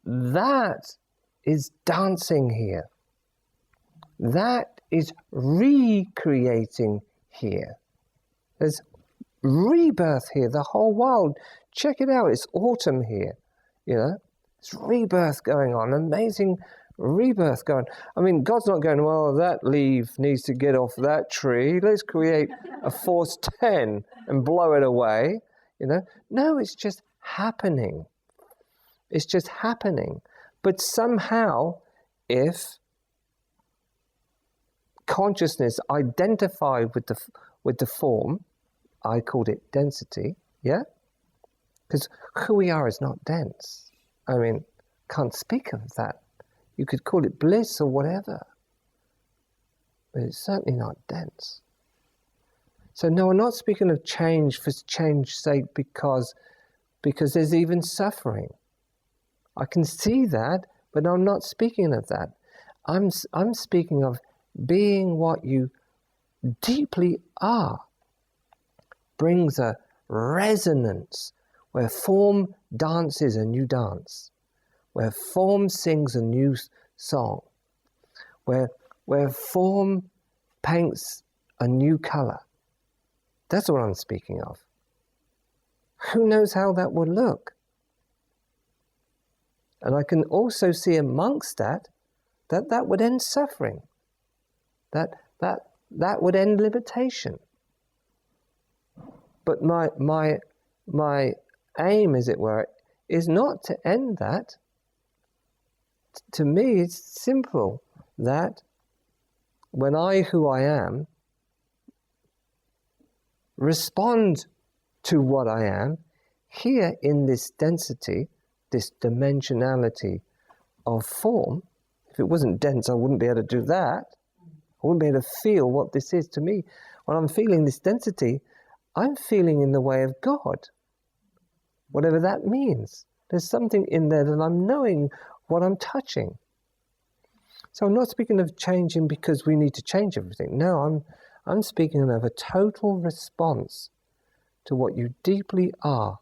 that is dancing here. That is recreating here. There's rebirth here. The whole world, check it out. It's autumn here. You know, it's rebirth going on. Amazing rebirth going. I mean, God's not going, well, that leaf needs to get off that tree. Let's create a force 10 and blow it away. You know, no, it's just happening. It's just happening. But somehow, if consciousness identified with the form, I called it density, yeah? Because who we are is not dense. I mean, can't speak of that. You could call it bliss or whatever, but it's certainly not dense. So no, I'm not speaking of change for change's sake because there's even suffering. I can see that, but I'm not speaking of that. I'm speaking of being what you deeply are. Brings a resonance where form dances a new dance, where form sings a new song, where form paints a new color. That's what I'm speaking of. Who knows how that would look? And I can also see amongst that would end suffering, that would end limitation. But my aim, as it were, is not to end that. To me, it's simple that when I, who I am, respond to what I am, here in this density, this dimensionality of form. If it wasn't dense, I wouldn't be able to do that. I wouldn't be able to feel what this is to me. When I'm feeling this density, I'm feeling in the way of God, whatever that means. There's something in there that I'm knowing what I'm touching. So I'm not speaking of changing because we need to change everything. No, I'm speaking of a total response to what you deeply are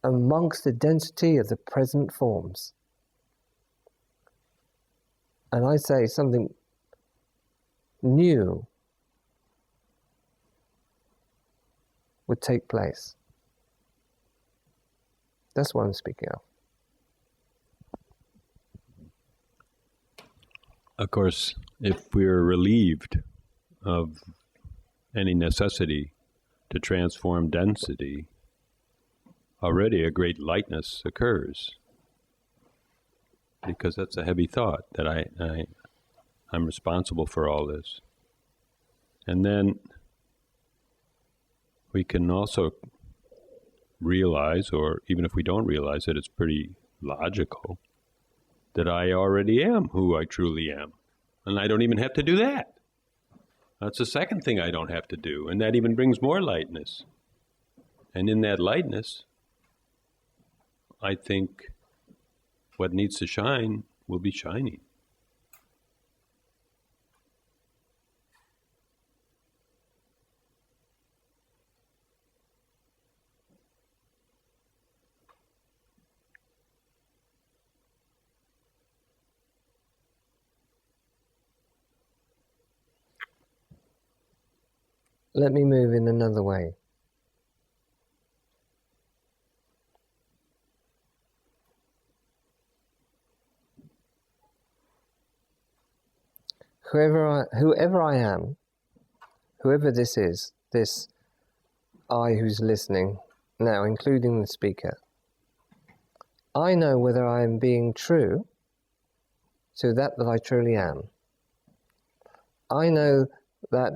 amongst the density of the present forms. And I say something new would take place. That's what I'm speaking of. Of course, if we're relieved of any necessity to transform density, already a great lightness occurs. Because that's a heavy thought, that I'm responsible for all this. And then we can also realize, or even if we don't realize it, it's pretty logical, that I already am who I truly am. And I don't even have to do that. That's the second thing I don't have to do. And that even brings more lightness. And in that lightness, I think what needs to shine will be shining. Let me move in another way. Whoever I am, whoever this is, this I who's listening now, including the speaker, I know whether I am being true to that I truly am. I know that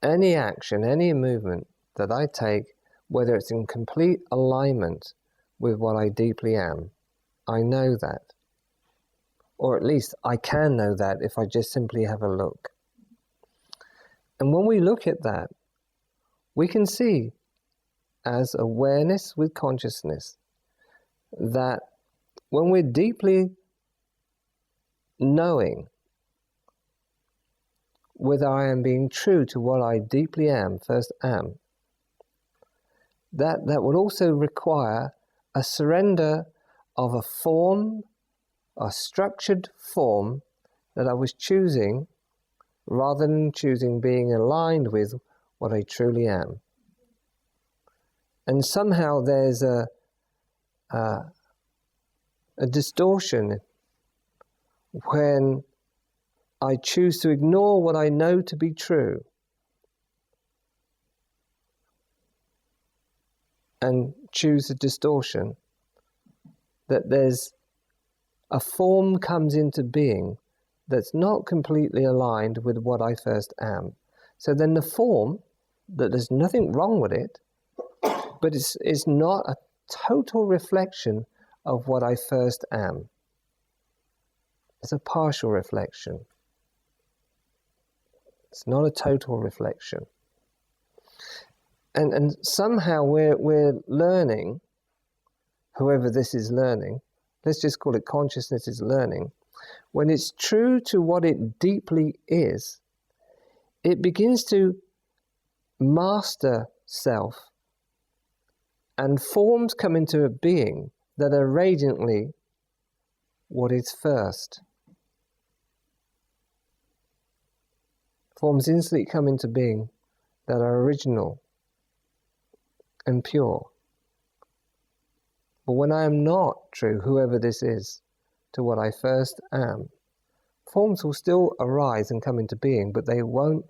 any action, any movement that I take, whether it's in complete alignment with what I deeply am, I know that. Or at least I can know that if I just simply have a look. And when we look at that, we can see as awareness with consciousness that when we're deeply knowing whether I am being true to what I deeply am, first am, that would also require a surrender of a form, a structured form that I was choosing, rather than choosing being aligned with what I truly am. And somehow there's a distortion when I choose to ignore what I know to be true and choose a distortion, that there's a form comes into being that's not completely aligned with what I first am. So then the form, that there's nothing wrong with it, but it's not a total reflection of what I first am. It's a partial reflection. It's not a total reflection. And somehow we're learning, whoever this is learning, let's just call it consciousness is learning, when it's true to what it deeply is, it begins to master self, and forms come into a being that are radiantly what is first. Forms instantly come into being that are original and pure. But when I am not true, whoever this is, to what I first am, forms will still arise and come into being, but they won't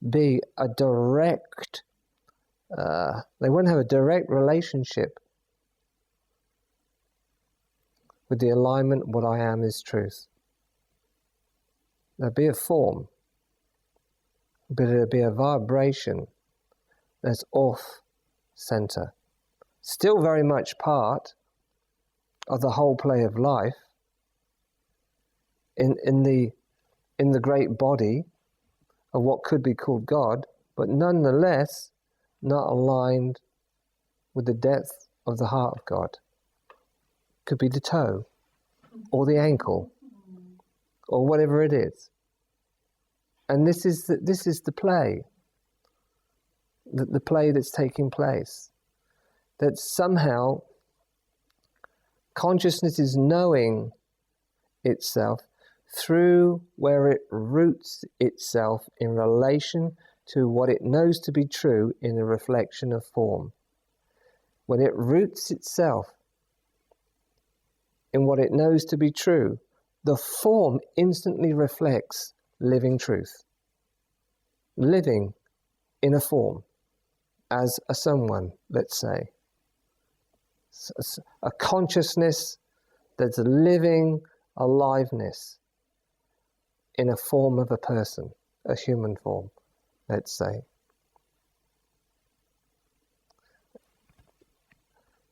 be a direct, they won't have a direct relationship with the alignment of what I am is truth. There'll be a form, but it'll be a vibration that's off center. Still very much part of the whole play of life, in the great body of what could be called God, but nonetheless not aligned with the depth of the heart of God. Could be the toe, or the ankle, or whatever it is. And this is the play, the play that's taking place. That somehow consciousness is knowing itself through where it roots itself in relation to what it knows to be true in a reflection of form. When it roots itself in what it knows to be true, the form instantly reflects living truth. Living in a form, as a someone, let's say. A consciousness that's a living aliveness in a form of a person, a human form, let's say.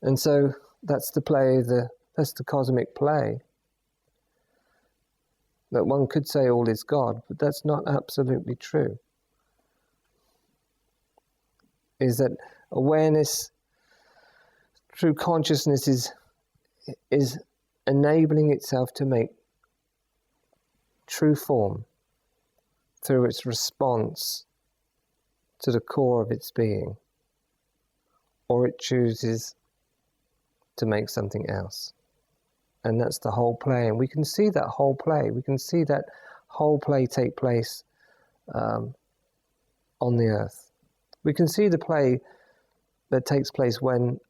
And so that's the play, that's the cosmic play. That one could say all is God, but that's not absolutely true. Is that awareness through consciousness is enabling itself to make true form through its response to the core of its being, or it chooses to make something else. And that's the whole play. And we can see that whole play. We can see that whole play take place on the earth. We can see the play that takes place when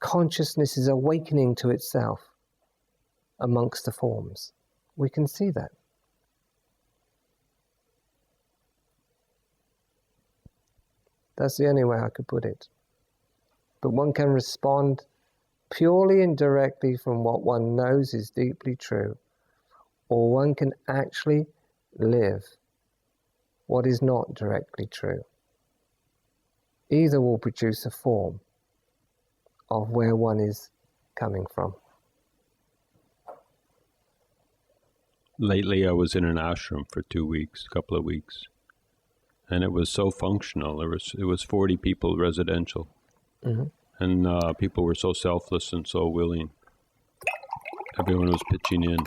consciousness is awakening to itself amongst the forms. We can see that. That's the only way I could put it. But one can respond purely and directly from what one knows is deeply true, or one can actually live what is not directly true. Either will produce a form of where one is coming from. Lately I was in an ashram for 2 weeks, a couple of weeks, and it was so functional. It was 40 people residential, and people were so selfless and so willing. Everyone was pitching in,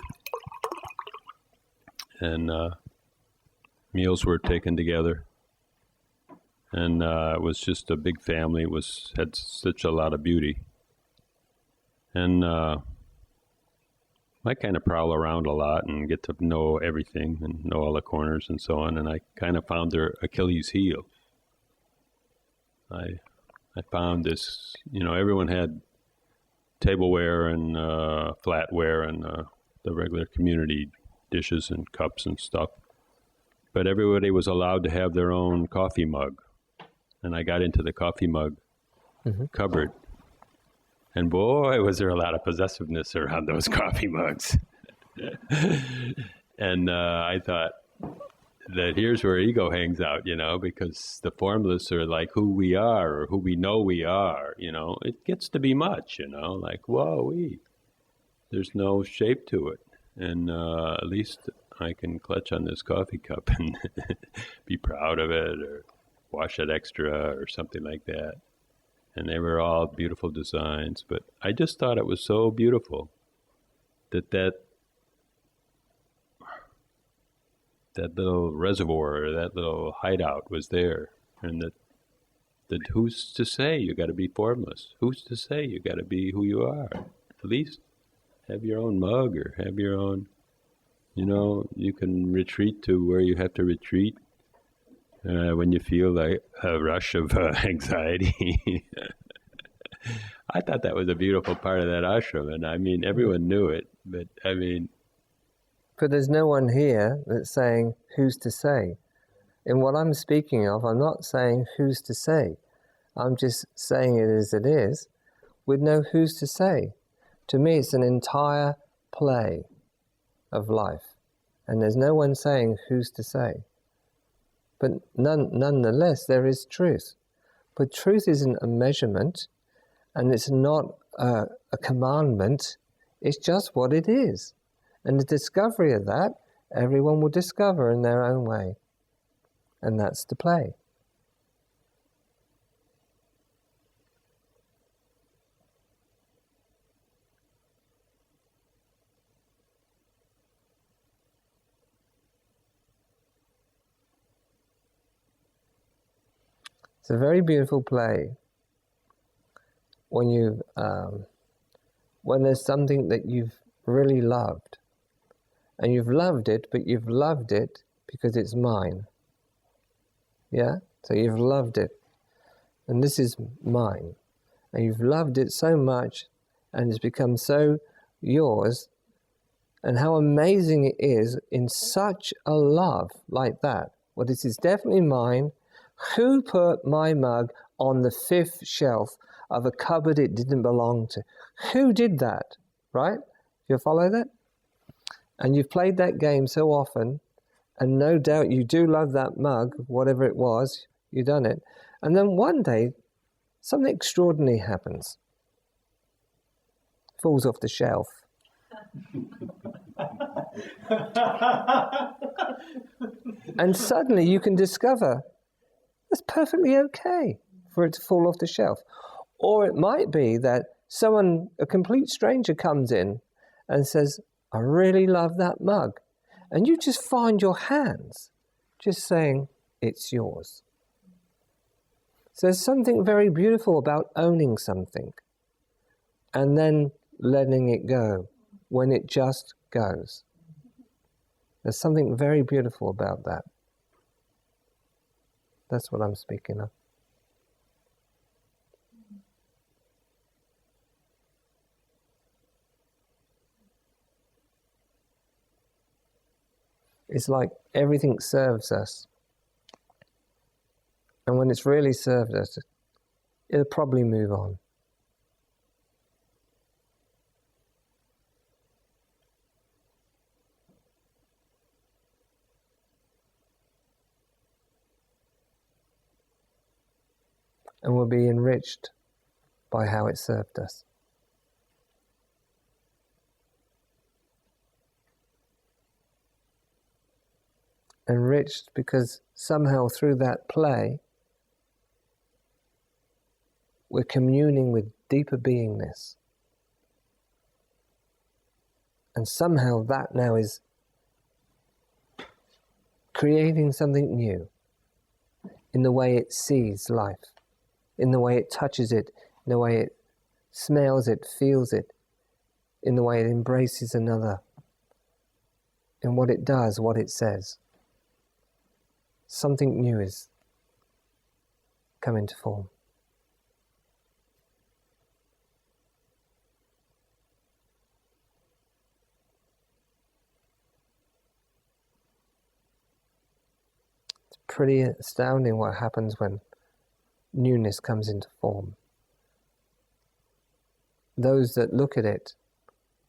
and meals were taken together, and it was just a big family. It had such a lot of beauty, and I kind of prowl around a lot and get to know everything and know all the corners and so on, and I kind of found their Achilles heel. I found this, everyone had tableware and flatware and the regular community dishes and cups and stuff, but everybody was allowed to have their own coffee mug, and I got into the coffee mug cupboard. And boy, was there a lot of possessiveness around those coffee mugs. And I thought that here's where ego hangs out, because the formless are like who we are or who we know we are, It gets to be much, like, whoa, there's no shape to it. And at least I can clutch on this coffee cup and be proud of it or wash it extra or something like that. And they were all beautiful designs, but I just thought it was so beautiful that little reservoir, or that little hideout was there, and that who's to say you got to be formless? Who's to say you got to be who you are? At least have your own mug or have your own, you can retreat to where you have to retreat. When you feel like a rush of anxiety. I thought that was a beautiful part of that ashram, and I mean, everyone knew it, but I mean... But there's no one here that's saying, who's to say? In what I'm speaking of, I'm not saying who's to say. I'm just saying it as it is, with no who's to say. To me, it's an entire play of life, and there's no one saying who's to say. But nonetheless, there is truth. But truth isn't a measurement, and it's not a commandment. It's just what it is. And the discovery of that, everyone will discover in their own way. And that's the play. It's a very beautiful play when when there's something that you've really loved, and you've loved it, but you've loved it because it's mine. Yeah? So you've loved it, and this is mine, and you've loved it so much, and it's become so yours, and how amazing it is in such a love like that. Well, this is definitely mine. Who put my mug on the 5th shelf of a cupboard it didn't belong to? Who did that, right? You follow that? And you've played that game so often, and no doubt you do love that mug, whatever it was, you've done it. And then one day, something extraordinary happens. Falls off the shelf. And suddenly you can discover that's perfectly okay for it to fall off the shelf. Or it might be that someone, a complete stranger, comes in and says, I really love that mug. And you just find your hands just saying, it's yours. So there's something very beautiful about owning something and then letting it go when it just goes. There's something very beautiful about that. That's what I'm speaking of. It's like everything serves us. And when it's really served us, it'll probably move on. and we'll be enriched by how it served us. Enriched because somehow through that play we're communing with deeper beingness. And somehow that now is creating something new in the way it sees life, in the way it touches it, in the way it smells it, feels it, in the way it embraces another, in what it does, what it says. Something new is coming to form. It's pretty astounding what happens when newness comes into form. Those that look at it,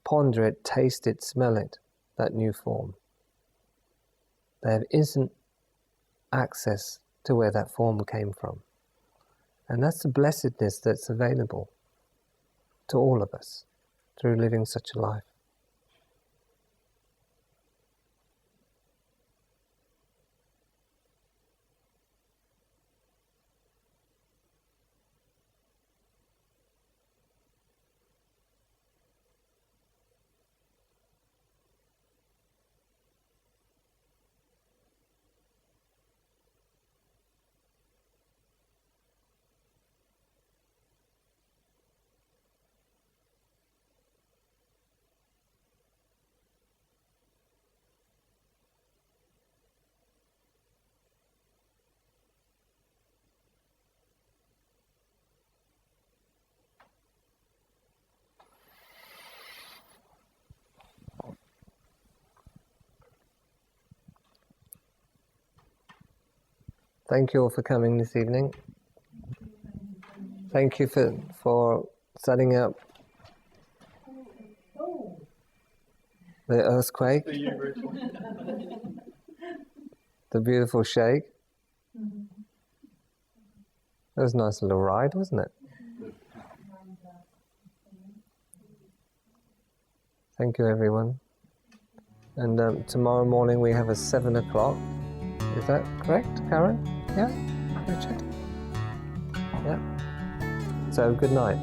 ponder it, taste it, smell it, that new form, they have instant access to where that form came from. And that's the blessedness that's available to all of us through living such a life. Thank you all for coming this evening. Thank you for setting up the earthquake, the beautiful shake. That was a nice little ride, wasn't it? Thank you, everyone. And tomorrow morning we have a 7 o'clock. Is that correct, Karen? Yeah? Richard? Yeah? So, good night.